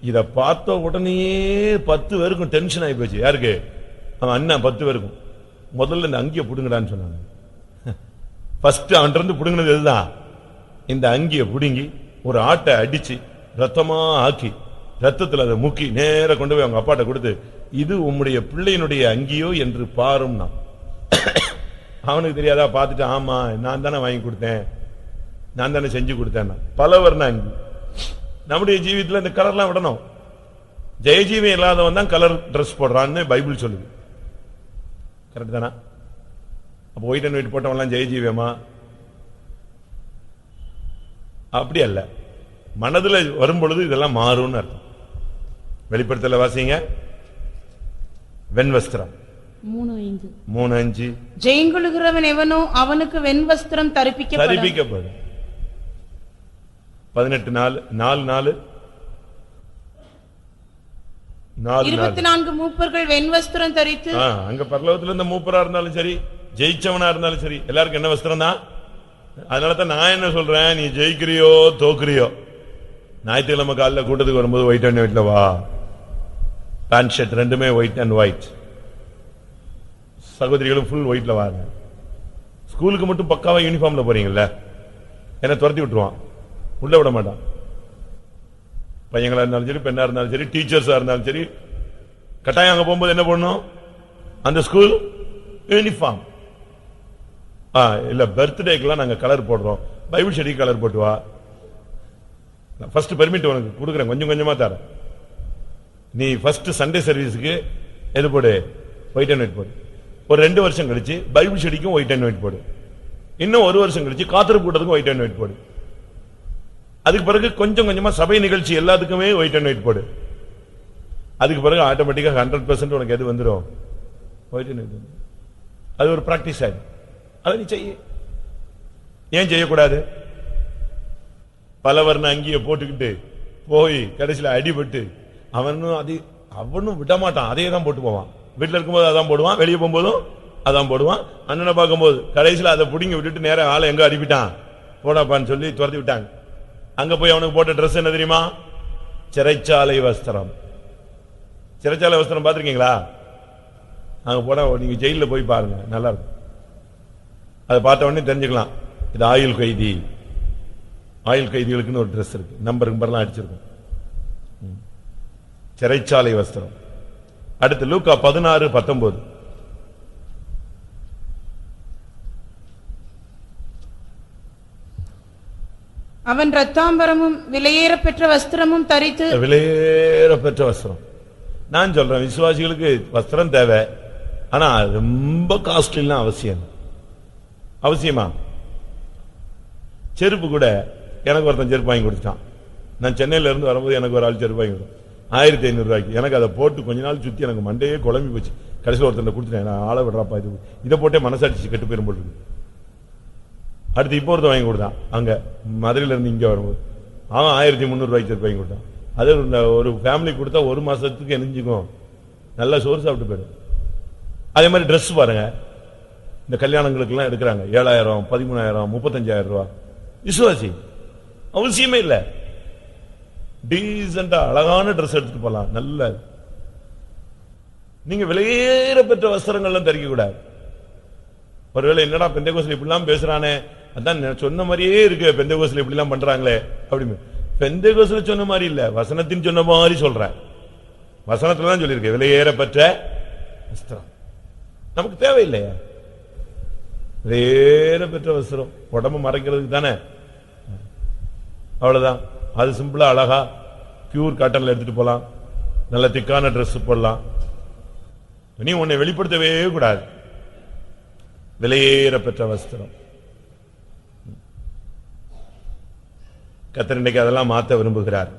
இத பார்த்த உடனே 10 பேருக்கும் டென்ஷன் ஆகி போச்சு. யாருக்கு? அவன் அண்ணன் 10 பேருக்கும். முதல்ல இந்த அங்கியை புடுங்கடான்னு சொன்னாங்க. ஃபர்ஸ்ட் அவன் இருந்து புடுங்கினது இதுதான். இந்த அங்கியை புடுங்கி ஒரு ஆட்டை அடிச்சு ரத்தமா ஆக்கி ரத்தத்தில் அதை முக்கி நேர கொண்டு போய் அவங்க அப்பாட்ட கொடுத்து, இது உம்முடைய பிள்ளையினுடைய அங்கியோ என்று பாரும். அவனுக்கு தெரியாதா? பார்த்துட்டு ஆமா நான் தானே வாங்கி கொடுத்தேன், நான் தானே செஞ்சு கொடுத்தேன். பல வர்ண அங்கி. நம்முடைய ஜீவியத்தில் இந்த கலர்லாம் விடணும். ஜெயஜீவியம் இல்லாதவன் தான் கலர் ட்ரெஸ் போடுறான்னு பைபிள் சொல்லுது. கரெக்ட் தானா? அப்ப ஒயிட் அண்ட் ஒயிட் போட்டவன்லாம் ஜெயஜீவியமா? அப்படி அல்ல. மனதுல வரும்பொழுது இதெல்லாம் மாறும்னு அர்த்தம். வெளிப்படுத்தல வாசிங்க. வெண்வஸ்திரம் 3:5. ஜெயங்கொள்கிறவன் எவனோ அவனுக்கு வெண்வஸ்திரம் தரிப்பிக்கப்படும். 18 24 மூப்பர்கள் வெண்வஸ்திரம் தரித்து, அங்க பரலோகத்துல இருந்த மூப்பரா இருந்தாலும் சரி, ஜெயிச்சவனா இருந்தாலும் சரி, எல்லாருக்கும் என்ன வஸ்திரம் தான். அதனாலதான் நான் என்ன சொல்றேன், நீ ஜெயிக்கிறியோ தோக்குறியோ, ஞாயிற்றுக்கிழமை காலையில் கூட்டத்துக்கு வரும்போது ஒயிட் அண்ட் ஒயிட்ல வா. பேண்ட் ஷர்ட் ரெண்டுமே ஒயிட் அண்ட் ஒயிட். சகோதரிகளும் ஃபுல் ஒயிட்ல வாங்க. ஸ்கூலுக்கு மட்டும் பக்காவா யூனிஃபார்ம்ல போறீங்கல்ல, என்ன துரத்தி விட்டுருவான், உள்ள விட மாட்டான். பையங்களா இருந்தாலும் சரி, பெண்ணா இருந்தாலும் சரி, டீச்சர்ஸா இருந்தாலும் சரி, கட்டாயம் அங்க போகும்போது என்ன பண்ணணும்? அந்த ஸ்கூல் யூனிஃபார்ம். இல்ல பர்த்டேக்கெல்லாம் நாங்க கலர் போடுறோம், பைபிள் ஸ்டடி கலர் போட்டு வா. ஃபர்ஸ்ட் பெர்மிட் உனக்கு கொடுக்குறேன், கொஞ்சம் கொஞ்சமா தர. நீ ஃபர்ஸ்ட் சண்டே சர்வீஸுக்கு எது போடு? ஒயிட் அண்ட் ஒயிட் போடு. ஒரு 2 வருஷம் கழிச்சு பைபிள் ஸ்டடிக்கும் ஒயிட் அண்ட் ஒயிட் போடு. இன்னும் 1 வருஷம் கழிச்சு காத்திருப்பு கூட்டத்துக்கும் ஒயிட் அண்ட் ஒயிட் போடு. அதுக்கு பிறகு கொஞ்சம் கொஞ்சமா சபை நிகழ்ச்சி எல்லாத்துக்குமே ஒயிட் அண்ட் ஒயிட் போடு. அதுக்கு பிறகு ஆட்டோமேட்டிக்கா 100% உனக்கு எது வந்துடும்? White and white. அது ஒரு பிராக்டிஸ் ஆயிடும். அதை நீ செய்ய. ஏன் செய்யக்கூடாது? பல வர்ண அங்கிய போட்டுக்கிட்டு போய் கடைசியில் அடிபட்டு அவனும் விட மாட்டான், அதே தான் போட்டு போவான். வீட்டில் இருக்கும்போது அதான் போடுவான், வெளியே போகும்போதும் அதான் போடுவான். அண்ணனை பார்க்கும்போது கடைசியில் அதை புடிங்கி விட்டுட்டு நேரம் ஆளை எங்க அடிப்பிட்டான் போடாப்பான்னு சொல்லி துரத்தி விட்டாங்க. அங்க போய் அவனுக்கு போட்ட ட்ரெஸ் என்ன தெரியுமா? சிறைச்சாலை வஸ்திரம். சிறைச்சாலை வஸ்திரம் பார்த்திருக்கீங்களா? அங்க போனா நீங்க ஜெயில போய் பாருங்க, நல்லா இருக்கும். அதை பார்த்த உடனே தெரிஞ்சுக்கலாம், இது ஆயுள் கைதி. ஆயுள் கைதிகளுக்குன்னு ஒரு ட்ரெஸ் இருக்கு, நம்பர்லாம் அடிச்சிருக்கும். சிறைச்சாலை வஸ்திரம். அடுத்து லூக்கா 16:19. அவன் ரத்தாம்பரமும் விலையேற பெற்ற வஸ்திரமும் தரித்து. விலையேற பெற்ற வஸ்திரம். நான் சொல்றேன், விசுவாசிகளுக்கு வஸ்திரம் தேவை, ஆனா ரொம்ப காஸ்ட்லிலாம் அவசியமா? செருப்பு கூட எனக்கு ஒருத்தன் செருப்பு வாங்கி கொடுத்தான். நான் சென்னையில இருந்து வரும்போது எனக்கு ஒரு ஆள் செருப்பு வாங்கி கொடுத்தான் 1500 ரூபாய்க்கு. எனக்கு அதை போட்டு கொஞ்ச நாள் சுத்தி எனக்கு மண்டையே குழம்பி போச்சு. கடைசியில் ஒருத்தன் கொடுத்துட்டேன், நான் ஆளை விடுறாப்பா, இதை போட்டே மனசாட்சி கெட்டு போயிரும் போட்டு. அடுத்து இப்போ ஒருத்தன் வாங்கி கொடுத்தான், அங்க மதுரையில இருந்து இங்க வரும்போது அவன் 1300 ரூபாய்க்கு செருப்பு வாங்கி கொடுத்தான். அது ஒரு ஃபேமிலி கொடுத்தா 1 மாசத்துக்கு எரிஞ்சுக்கும், நல்லா சோறு சாப்பிட்டு போயிடும். அதே மாதிரி ட்ரெஸ் பாருங்க, இந்த கல்யாணங்களுக்கு எல்லாம் எடுக்கிறாங்க 7000, 13000, 35000 ரூபாய். விசுவாசி அவசியமே இல்ல, டீசெண்டா அழகான ட்ரெஸ் எடுத்துட்டு போலாம். நல்ல நீங்க விலையேற பெற்ற வஸ்திரங்கள்லாம் தரிக்க கூடாது. ஒருவேளை என்னடா பெந்தேகோஸ்ல இப்படிலாம் பேசுறானே, அதான் சொன்ன மாதிரியே இருக்கு, பெந்தேகோஸ்ல இப்படி எல்லாம் பண்றாங்களே அப்படின்னு. பெந்தேகோஸ்ல சொன்ன மாதிரி இல்ல, வசனத்தின் சொன்ன மாதிரி சொல்றேன். வசனத்துல தான் சொல்லியிருக்கு விலையேற பெற்ற வஸ்திரம். நமக்கு தேவையில்லையா விலையேற பெற்ற வஸ்திரம்? உடம்பு மறைக்கிறதுக்கு தானே, அவ்வளவுதான். அது சிம்பிளா அழகா பியூர் காட்டன்ல எடுத்துட்டு போலாம், நல்ல திக்கான ட்ரெஸ் போடலாம். நீ உன்னை வெளிப்படுத்தவே கூடாது. விலையேற பெற்ற வஸ்திரம். கர்த்தர் இன்றைக்கு அதெல்லாம் மாற்ற விரும்புகிறார்.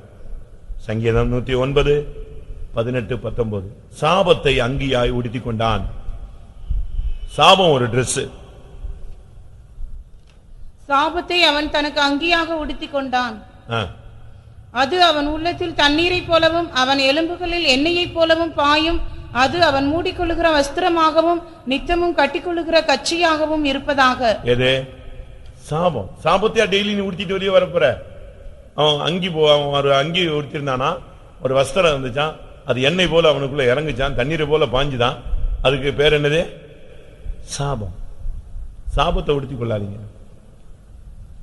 சங்கீதம் 109 18 19. சாபத்தை அங்கியாய் உடுத்திக் கொண்டான். சாபம் ஒரு டிரெஸ். சாபத்தை அவன் தனக்கு அங்கியாக உடுத்திக் கொண்டான். அது அவன் உள்ளத்தில் தண்ணீரைப் போலவும் அவன் எலும்புகளில் எண்ணெயைப் போலவும் பாயும். அது அவன் மூடிக்கொள்ளுகிற வஸ்திரமாகவும் நித்தமும் கட்டிக்கொள்ளுகிற கச்சியாகவும் இருப்பதாக. எது சாபம்? சாபத்தையா டெய்லி நீ உடுத்திட்டு வெளியே வரப்போற? அவன் அங்கி அவன் ஒரு அங்கி உடுத்திருந்தானா, ஒரு வஸ்திரம் இருந்துச்சான், அது எண்ணெய் போல அவனுக்குள்ள இறங்குச்சான், தண்ணீரை போல பாஞ்சுதான். அதுக்கு பேர் என்னது? சாபம். சாபத்தை உடுத்திக் கொள்ளாதீங்க.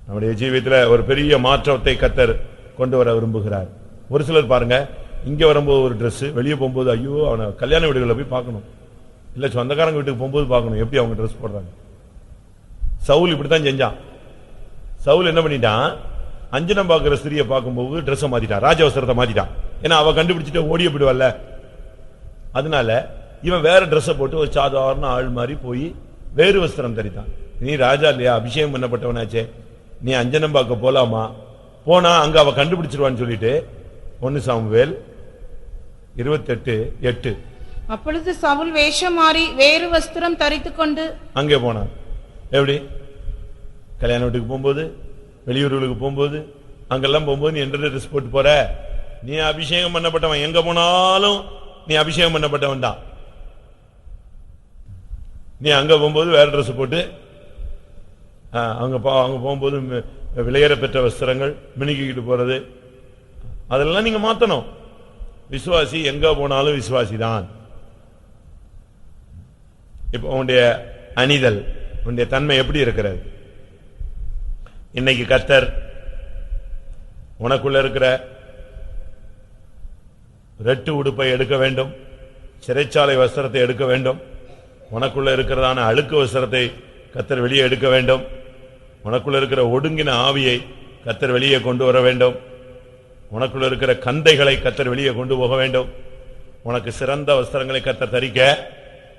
நம்முடைய ஜீவியத்தில் ஒரு பெரிய மாற்றத்தை கர்த்தர் கொண்டு வர விரும்புகிறார். ஒரு சிலர் பாருங்க, இங்க வரும்போது ஒரு டிரெஸ், வெளியே போகும்போது ஐயோ அவனை கல்யாண வீடுகளில் போய் பார்க்கணும், இல்ல சொந்தக்காரங்க வீட்டுக்கு போகும்போது பார்க்கணும் எப்படி அவங்க டிரெஸ் போடுறாங்க. சவுல் இப்படித்தான் செஞ்சான். சவுல் என்ன பண்ணிட்டான், அஞ்சனம் பார்க்கிற ஸ்திரியை பார்க்கும்போது டிரெஸ் மாத்திட்டான், ராஜவஸ்திரத்தை மாத்திட்டான். ஏன்னா அவ கண்டுபிடிச்சிட்டு ஓடிய போயிடுவல்ல. அதனால இவன் வேற டிரெஸ் போட்டு ஒரு சாதாரண ஆள் மாதிரி போய் வேறு வஸ்திரம் தரித்தான். நீ ராஜா இல்லையா, அபிஷேகம் பண்ணப்பட்டவனாச்சே, நீ அஞ்சனம் பார்க்க போலாமா? போனா அங்க அவ கண்டுபிடிச்சிருவான்னு சொல்லிட்டு 1 சாமுவேல் 28:8. அப்பொழுது சவுல் வேஷம் மாறி வேறு வஸ்திரம் தரித்துக் கொண்டு அங்கே போனான். எப்படி? கல்யாண வீட்டுக்கு போகும்போது, வெளியூர்களுக்கு போகும்போது, அங்கெல்லாம் போகும்போது நீ எந்த ட்ரெஸ் போட்டு போற? நீ அபிஷேகம் பண்ணப்பட்டவன், எங்க போனாலும் நீ அபிஷேகம் பண்ணப்பட்டவன் தான். நீ அங்க போகும்போது வேற ட்ரெஸ் போட்டு, அங்க போகும்போது விலையேற பெற்ற வஸ்திரங்கள் மினுக்கிட்டு போறது, அதெல்லாம் நீங்க மாத்தணும். விசுவாசி எங்க போனாலும் விசுவாசி தான். இப்ப உன்னுடைய அணிதல், உன்னுடைய தன்மை எப்படி இருக்கிறது? இன்னைக்கு கர்த்தர் உனக்குள்ள இருக்கிற ரெட்டு உடுப்பை எடுக்க வேண்டும், சிறைச்சாலை வஸ்திரத்தை எடுக்க வேண்டும், உனக்குள்ள இருக்கிறதான அழுக்கு வஸ்திரத்தை கர்த்தர் வெளியே எடுக்க வேண்டும், உனக்குள்ள இருக்கிற ஒடுங்கின ஆவியை கர்த்தர் வெளியே கொண்டு வர வேண்டும், உனக்குள்ள இருக்கிற கந்தைகளை கர்த்தர் வெளியே கொண்டு போக வேண்டும். உனக்கு சிறந்த வஸ்திரங்களை கர்த்தர் தரிக்க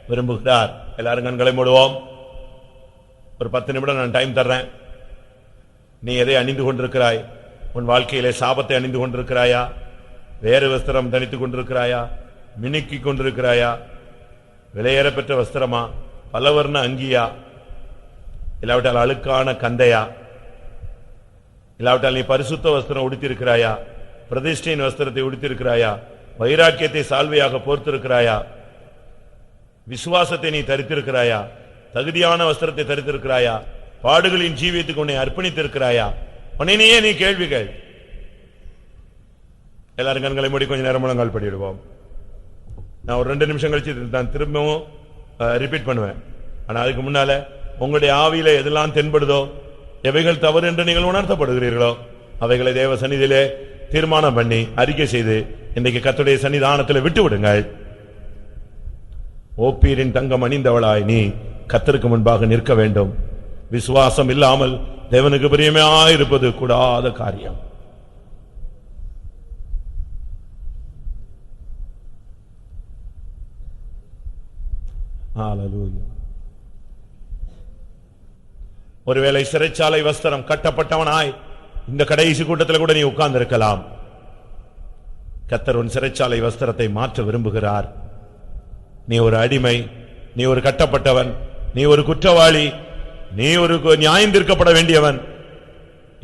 விரும்புகிறார். எல்லாரும் கண்களை மூடுவோம். ஒரு 10 நிமிடம் நான் டைம் தர்றேன். நீ எதை அணிந்து கொண்டிருக்கிறாய்? உன் வாழ்க்கையிலே சாபத்தை அணிந்து கொண்டிருக்கிறாயா? வேறு வஸ்திரம் தனித்துக் கொண்டிருக்கிறாயா? மினுக்கிக் கொண்டிருக்கிறாயா? விலையேற பெற்ற வஸ்திரமா? பலவர்ண அங்கியா? இல்லாவிட்டால் அழுக்கான கந்தையா? இல்லாவிட்டால் நீ பரிசுத்த வஸ்திரம் உடுத்திருக்கிறாயா? பிரதிஷ்டையின் வஸ்திரத்தை உடுத்திருக்கிறாயா? வைராக்கியத்தை சால்வையாக போர்த்திருக்கிறாயா? விசுவாசத்தை நீ தரித்திருக்கிறாயா? தகுதியான வஸ்திரத்தை தரித்திருக்கிறாயா? பாடுகளின் ஜீவியத்துக்கு உன்னை அர்ப்பணித்திருக்கிறாயா? உன்னையே நீ கேள்விகள். எல்லாரும் கண்களை மூடி கொஞ்ச நேரம் முழங்கால் படிடுவோம். நான் ஒரு 2 நிமிஷம் கழிச்சு நான் திரும்பவும் ரிப்பீட் பண்ணுவேன். ஆனா அதுக்கு முன்னால உங்களுடைய ஆவியில எதெல்லாம் தென்படுதோ, எவைகள் தவறு என்று நீங்கள் உணர்த்தப்படுகிறீர்களோ, அவைகளை தேவ சந்நிதியிலே தீர்மானம் பண்ணி அறிக்கை செய்து இன்றைக்கு கர்த்தருடைய சன்னிதானத்தில் விட்டு விடுங்கள். ஓப்பீரின் தங்கம் அணிந்தவளாய் நீ கர்த்தருக்கு முன்பாக நிற்க வேண்டும். விசுவாசம் இல்லாமல் தேவனுக்கு பிரியமாயிருப்பது கூடாத காரியம். ஹல்லேலூயா. ஒருவேளை சிறைச்சாலை வஸ்திரம் கட்டப்பட்டவனாய் இந்த கடைசி கூட்டத்தில் கூட நீ உட்கார்ந்து இருக்கலாம். கர்த்தர் உன் சிறைச்சாலை வஸ்திரத்தை மாற்ற விரும்புகிறார். நீ ஒரு அடிமை, நீ ஒரு கட்டப்பட்டவன், நீ ஒரு குற்றவாளி, நீ ஒரு நியாயந்தீர்க்கப்பட வேண்டியவன்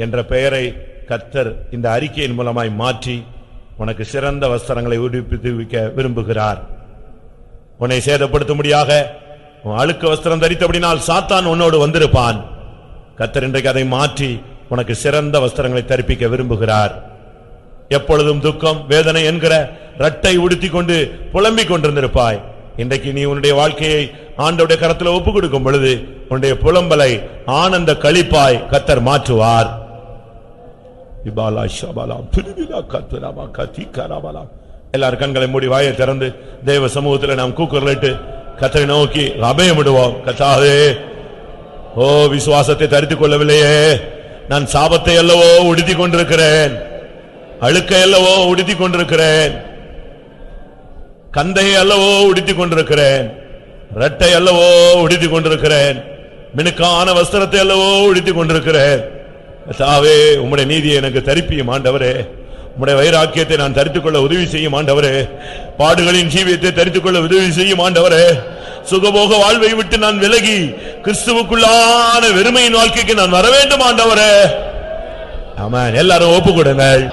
என்ற பெயரை கர்த்தர் இந்த அறிக்கையின் மூலமாய் மாற்றி உனக்கு சிறந்த வஸ்திரங்களை உடுப்பிக்க விரும்புகிறார். உன்னை சேதப்படுத்தும்படியாக உன் அழுக்கு வஸ்திரம் தரித்தபடினால் சாத்தான் உன்னோடு வந்திருப்பான். கர்த்தர் இன்றைக்கு அதை மாற்றி உனக்கு சிறந்த வஸ்திரங்களை தரிப்பிக்க விரும்புகிறார். எப்பொழுதும் துக்கம் வேதனை என்கிற ரட்டை உடுத்திக் கொண்டு புலம்பிக் கொண்டிருந்திருப்பாய். இன்றைக்கு நீ உன்னுடைய வாழ்க்கையை ஆண்டவருடைய கரத்தில் ஒப்புக் கொடுக்கும் பொழுது உன்னுடைய புலம்பலை ஆனந்த களிப்பாய் கர்த்தர் மாற்றுவார். எல்லாரும் கண்களை மூடி வாயை திறந்து தேவ சமூகத்தில் நாம் கூக்குரலிட்டு கர்த்தரை நோக்கி அபயமிடுவோம். கர்த்தாவே, ஓ விசுவாசத்தை தரித்துக் கொள்ளவில்லையே, நான் சாபத்தை அல்லவோ உடுத்திக் கொண்டிருக்கிறேன், அழுக்கை அல்லவோ உடுத்திக் கொண்டிருக்கிறேன். கந்தையை அல்லவோ உடுத்திக் கொண்டிருக்கிறேன், இரட்டை அல்லவோ உடுத்திக் கொண்டிருக்கிறேன், மினுக்கான வஸ்திரத்தை அல்லவோ உடுத்திக் கொண்டிருக்கிறேன். கர்த்தாவே, உம்முடைய நீதியை எனக்கு தரிப்பியும் ஆண்டவரே, உம்முடைய வைராக்கியத்தை நான் தரித்துக் கொள்ள உதவி செய்யும் ஆண்டவரே, பாடுகளின் ஜீவியத்தை தரித்துக் கொள்ள உதவி செய்யும் ஆண்டவரே. சுகபோக வாழ்வை விட்டு நான் விலகி கிறிஸ்துவுக்குள்ளான வெறுமையின் வாழ்க்கைக்கு நான் வர வேண்டும் ஆண்டவரே. ஆமென். எல்லாரும் ஒப்பு கொடுங்கள்.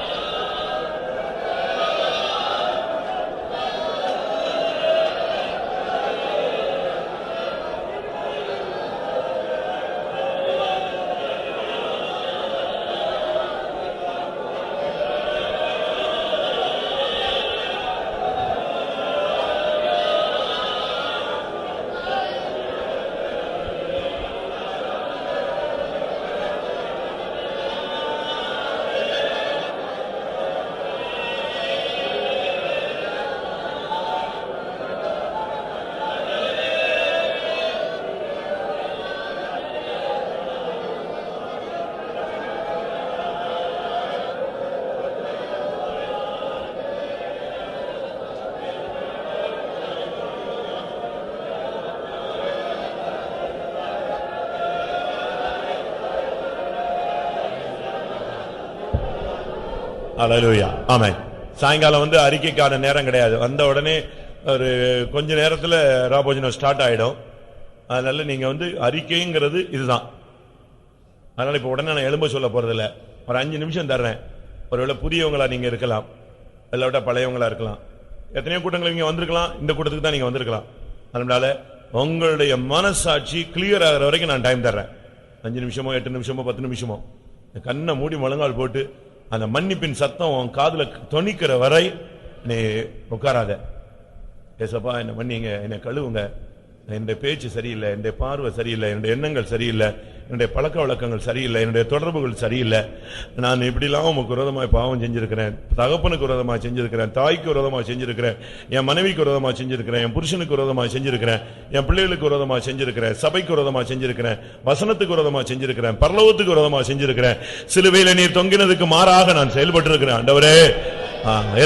அல்லேலூயா. ஆமென். சாயங்காலம் அறிக்கைக்கான நேரம் கிடையாது. வந்த உடனே ஒரு கொஞ்ச நேரத்துல ராபோஜனம் ஸ்டார்ட் ஆயிடும். அதனால நீங்க அறிக்கைங்கிறது இதுதான். அதனால இப்ப உடனே நான் எழும்ப சொல்ல போறதில்ல. ஒரு 5 நிமிஷம் தர்றேன். ஒருவேளை புதியவங்களா நீங்க இருக்கலாம், இல்லாவிட்டா பழையவங்களா இருக்கலாம். எத்தனையோ கூட்டங்கள் இங்க வந்திருக்கலாம், இந்த கூட்டத்துக்கு தான் நீங்க வந்திருக்கலாம். அதனால உங்களுடைய மனசாட்சி கிளியர் ஆகிற வரைக்கும் நான் டைம் தர்றேன். 5 நிமிஷமோ 8 நிமிஷமோ 10 நிமிஷமோ கண்ணை மூடி முழங்கால் போட்டு அந்த மன்னிப்பின் சத்தம் உன் காதுல தொனிக்கிற வரை நீ உட்காராத. ஏசப்பா, என்ன மன்னிங்க, என்ன கழுவுங்க, என்னுடைய பேச்சு சரியில்லை, என்னுடைய பார்வை சரியில்லை, என்னுடைய எண்ணங்கள் சரியில்லை, என்னுடைய பழக்க வழக்கங்கள் சரியில்லை, என்னுடைய தொடர்புகள் சரியில்லை, நான் இப்படிலாம் உமக்கு விரோதமாய் பாவம் செஞ்சிருக்கிறேன், தகப்பனுக்கு விரோதமாக செஞ்சிருக்கிறேன், தாய்க்கு விரோதமாக செஞ்சிருக்கிறேன், என் மனைவிக்கு விரோதமாக செஞ்சிருக்கிறேன், என் புருஷனுக்கு விரோதமாக செஞ்சிருக்கிறேன், என் பிள்ளைகளுக்கு விரோதமாக செஞ்சிருக்கிறேன், சபைக்கு விரோதமாக செஞ்சிருக்கிறேன், வசனத்துக்கு விரோதமாக செஞ்சிருக்கிறேன், பரலோகத்துக்கு விரோதமாக செஞ்சிருக்கிறேன், சிலுவையில நீர் தொங்கினதுக்கு மாறாக நான் செயல்பட்டு இருக்கிறேன். ஆண்டவரே,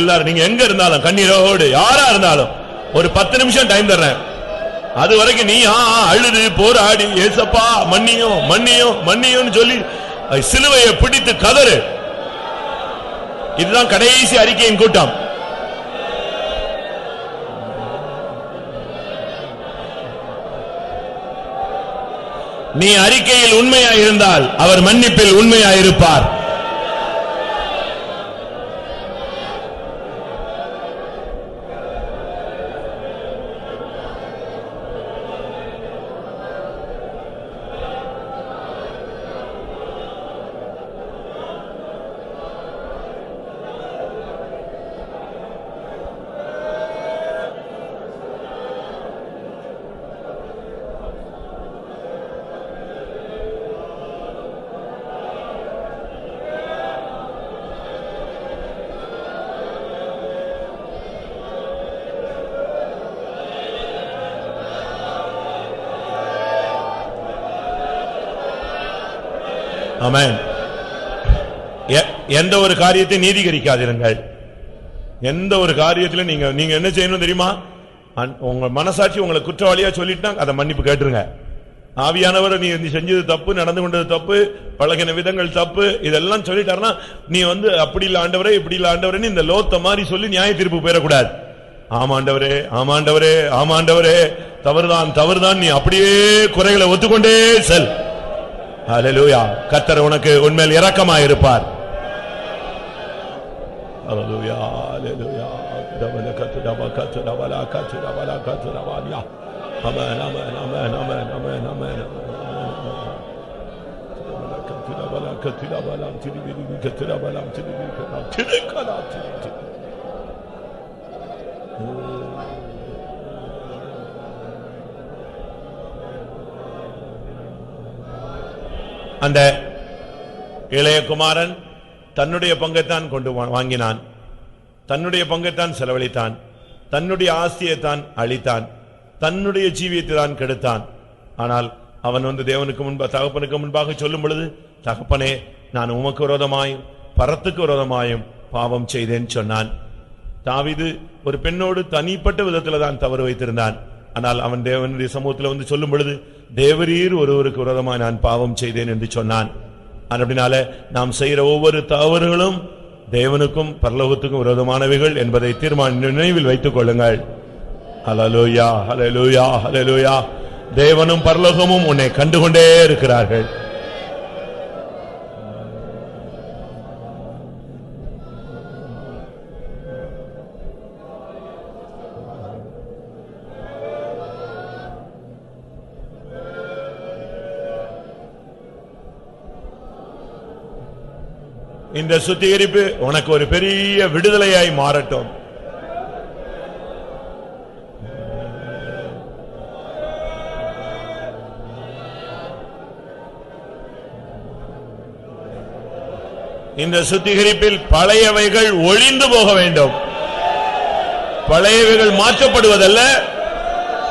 எல்லாரும் நீங்க எங்க இருந்தாலும் கண்ணீரோடு யாரா இருந்தாலும் ஒரு 10 நிமிஷம் டைம் தர்றேன். அது வரைக்கும் நீ அழுது போராடி ஏசப்பா மன்னியும் மன்னியும் மன்னியும் சொல்லி சிலுவையை பிடித்து கதறு. இதுதான் கடைசி அறிக்கையின் கூட்டம். நீ அறிக்கையில் உண்மையாயிருந்தால் அவர் மன்னிப்பில் உண்மையாயிருப்பார். ஆமென். எந்த ஒரு காரியத்தை நீதிகரிக்காதீர்கள். எந்த ஒரு காரியத்திலும் நீங்க என்ன செய்யணும் தெரியுமா? உங்க மனசாட்சி உங்களை குற்றவாளியா சொல்லிட்டா அதை மன்னிப்பு கேட்டுருங்க. ஆவியானவர் நீ செஞ்சது தப்பு, நடந்து கொண்டது தப்பு, பழகின விதங்கள் தப்பு, இதெல்லாம் சொல்லிட்டாருன்னா நீ அப்படி இல்ல ஆண்டவரே இப்படி இல்ல ஆண்டவரே இந்த லோத்த மாதிரி சொல்லி நியாய தீர்ப்பு பெறக்கூடாது. ஆமாண்டவரே ஆமாண்டவரே ஆமாண்டவரே தவறுதான் தவறுதான், நீ அப்படியே குறைகளை ஒத்துக்கொண்டே செல். ஹல்லேலூயா. கர்த்தர் உனக்கு உண்மையில் இரக்கமாயிருப்பார். ஹல்லேலூயா ஹல்லேலூயா. தபலகத்துடப கத்துடபல கத்துடபல கத்துடபாலியா. ஆமென் ஆமென் ஆமென் ஆமென் ஆமென் ஆமென். கத்துடபல கத்துடபல திரிபிரி கத்துடபல திரிபிரி கத்துடபல திரிபிரி. அந்த இளைய குமாரன் தன்னுடைய பங்கைத்தான் கொண்டு வாங்கினான், தன்னுடைய பங்கைத்தான் செலவழித்தான், தன்னுடைய ஆஸ்தியைத்தான் அழித்தான், தன்னுடைய ஜீவியத்தை தான் கெடுத்தான். ஆனால் அவன் தேவனுக்கு முன்பாக தகப்பனுக்கு முன்பாக சொல்லும் பொழுது, தகப்பனே நான் உமக்கு விரோதமாயும் பரத்துக்கு விரோதமாயும் பாவம் செய்தேன் சொன்னான். தாவீது ஒரு பெண்ணோடு தனிப்பட்ட விதத்துல தான் தவறு வைத்திருந்தான். ஆனால் அவன் தேவனுடைய சமூகத்தில் வந்து சொல்லும் பொழுது, தேவரீர் ஒருவருக்கு விரோதமாய் நான் பாவம் செய்தேன் என்று சொன்னான். அப்படினால நாம் செய்கிற ஒவ்வொரு தவறுகளும் தேவனுக்கும் பரலோகத்துக்கும் விரோதமானவைகள் என்பதை நினைவில் வைத்துக் கொள்ளுங்கள். ஹல்லேலூயா, ஹல்லேலூயா, ஹல்லேலூயா. தேவனும் பரலோகமும் உன்னை கண்டுகொண்டே இருக்கிறார்கள். இந்த சுத்திகரிப்பு உனக்கு ஒரு பெரிய விடுதலையாய் மாறட்டும். இந்த சுத்திகரிப்பில் பழையவைகள் ஒழிந்து போக வேண்டும். பழையவைகள் மாற்றப்படுவதல்ல,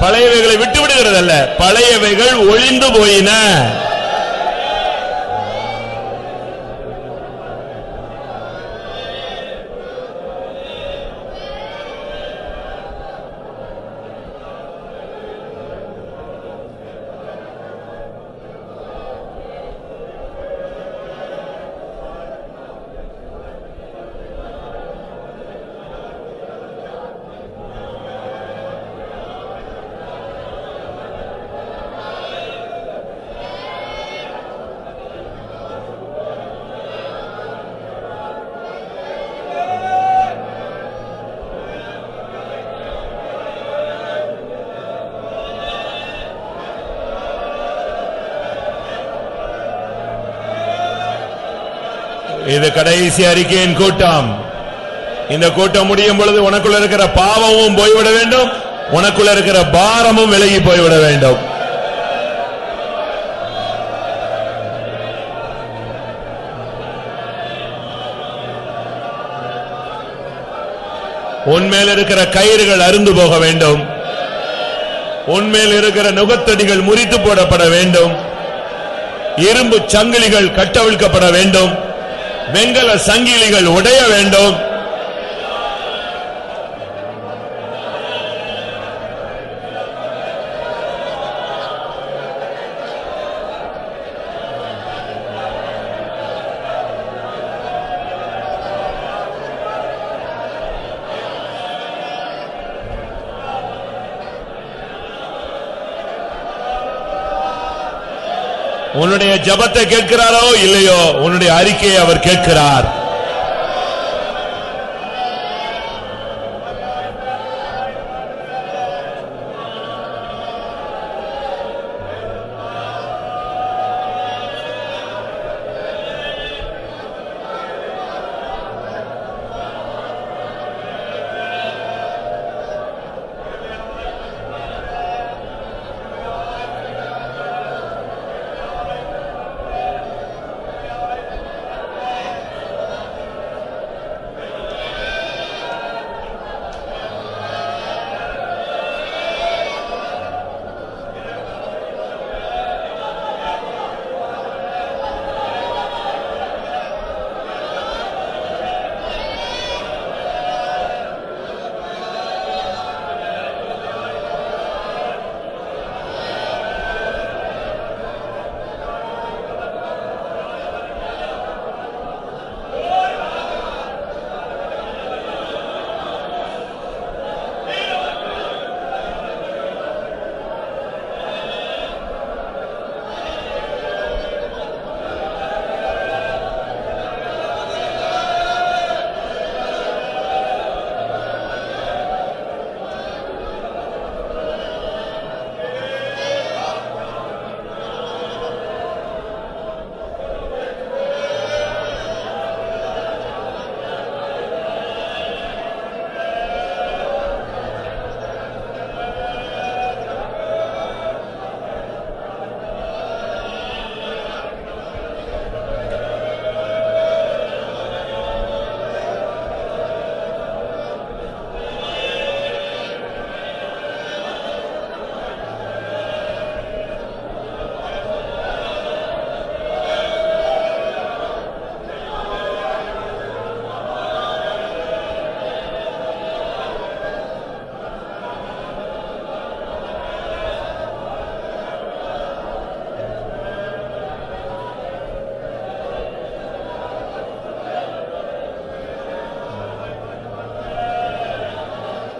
பழையவைகளை விட்டு விடுகிறதல்ல, பழையவைகள் ஒழிந்து போயின. இது கடைசி அறிக்கையின் கூட்டம். இந்த கூட்டம் முடியும் பொழுது உனக்குள்ள இருக்கிற பாவமும் போய்விட வேண்டும், உனக்குள்ள இருக்கிற பாரமும் விலகி போய்விட வேண்டும். உன்மேல் இருக்கிற கயிறுகள் அருந்து போக வேண்டும். உன்மேல் இருக்கிற நுகத்தடிகள் முறித்து போடப்பட வேண்டும். இரும்பு சங்கிலிகள் கட்டவிழ்க்கப்பட வேண்டும். வெங்கல சங்கிலிகள் உடைய வேண்டும். உன்னுடைய ஜபத்தை கேட்கிறாரோ இல்லையோ, உன்னுடைய அறிக்கையை அவர் கேட்கிறார்.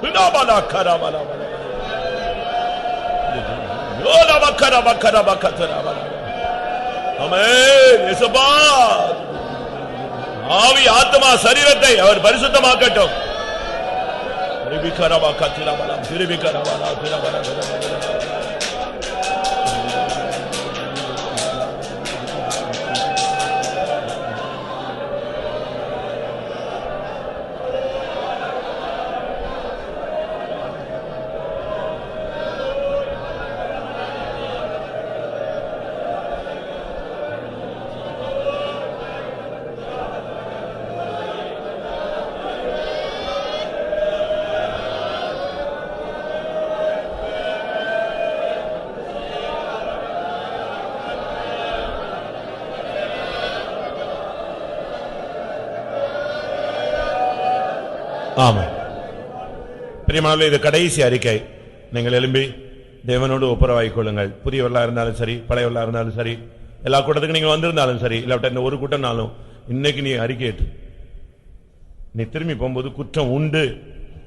ரிடாபலா கரபலா யோலப கரப கரப கதரபலா. ஆமென். இயேசுவா ஆவி ஆத்மா சரீரத்தை அவர் பரிசுத்தமாக்கட்டும். ரிபிகரபா கத்திரபலா ரிபிகரபலா திரபலா. ஆமென். பிரியமானவர்களே, இது கடைசி அறிக்கை. நீங்கள் எழும்பி தேவனோடு ஒப்புரவாகிக் கொள்ளுங்கள். புதியவர்களா இருந்தாலும் சரி, பழையவர்களா இருந்தாலும் சரி, எல்லா கூட்டத்துக்கும் நீங்க வந்திருந்தாலும் சரி, இல்லாவிட்ட இந்த ஒரு கூட்டம்னாலும் இன்னைக்கு நீ அறிக்கையிட்டு நீ திரும்பி போகும்போது குற்றம் உண்டு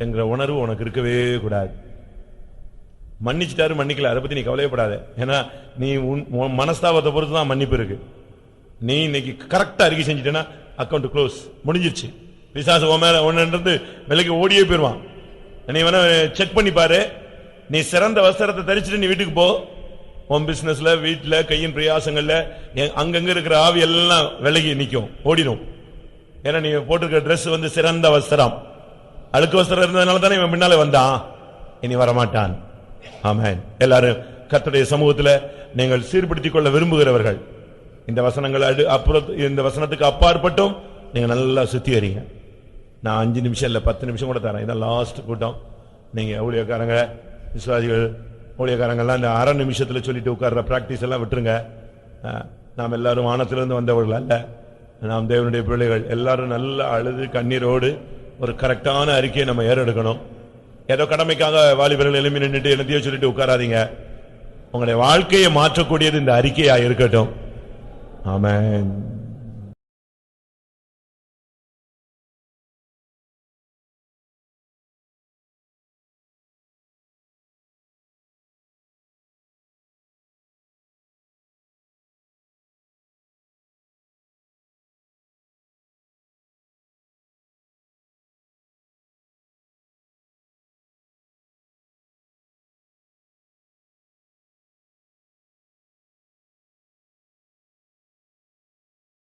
என்கிற உணர்வு உனக்கு இருக்கவே கூடாது. மன்னிச்சுட்டாரு மன்னிக்கல, அதை பத்தி நீ கவலையப்படாத. ஏன்னா நீ மனஸ்தாபத்தை பொறுத்து தான் மன்னிப்பு இருக்கு. நீ இன்னைக்கு கரெக்டா அறிக்கை செஞ்சிட்டேன்னா அக்கௌண்ட் க்ளோஸ், முடிஞ்சிருச்சு. பிசாசு ஒன்னு விலைக்கு ஓடியே போயிருவான். நீ வேணா செக் பண்ணி பாரு. நீ சிறந்த வஸ்திரத்தை தரிச்சுட்டு நீ வீட்டுக்கு போ. உன் பிசினஸ்ல, வீட்டுல, கையின் பிரயாசங்கள்ல அங்கங்க இருக்கிற ஆவி எல்லாம் விலகி நிக்கும், ஓடிடும். ஏன்னா நீ போட்டிருக்கிற டிரெஸ் சிறந்த வஸ்திரம். அழுக்கு வஸ்திரம் இருந்ததுனால தானே இவன் பின்னால வந்தான், இனி வரமாட்டான். ஆமென். எல்லாரும் கர்த்தருடைய சமூகத்துல நீங்கள் சீர்படுத்திக் கொள்ள விரும்புகிறவர்கள் இந்த வசனங்கள் இந்த வசனத்துக்கு அப்பாற்பட்டும் நீங்க நல்லா சுத்திகரிங்க. நான் 5 நிமிஷம் இல்ல 10 நிமிஷம் கூட தரேன். இதான் லாஸ்ட் கூட்டம். நீங்க ஊழியக்காரங்க, விசுவாசிகள், ஊழியக்காரங்கெல்லாம் இந்த அரை நிமிஷத்துல சொல்லிட்டு உட்கார்ற பிராக்டிஸ் எல்லாம் விட்டுருங்க. நாம் எல்லாரும் வானத்திலிருந்து வந்தவர்கள் அல்ல, நாம் தேவனுடைய பிள்ளைகள். எல்லாரும் நல்லா அழுது கண்ணீரோடு ஒரு கரெக்டான அறிக்கையை நம்ம ஏறெடுக்கணும். ஏதோ கடமைக்காக வாலிபர்கள் எழுப்பி நின்றுட்டு என்னத்தையோ சொல்லிட்டு உட்காராதீங்க. உங்களுடைய வாழ்க்கையை மாற்றக்கூடியது இந்த அறிக்கையா இருக்கட்டும். ஆமென்.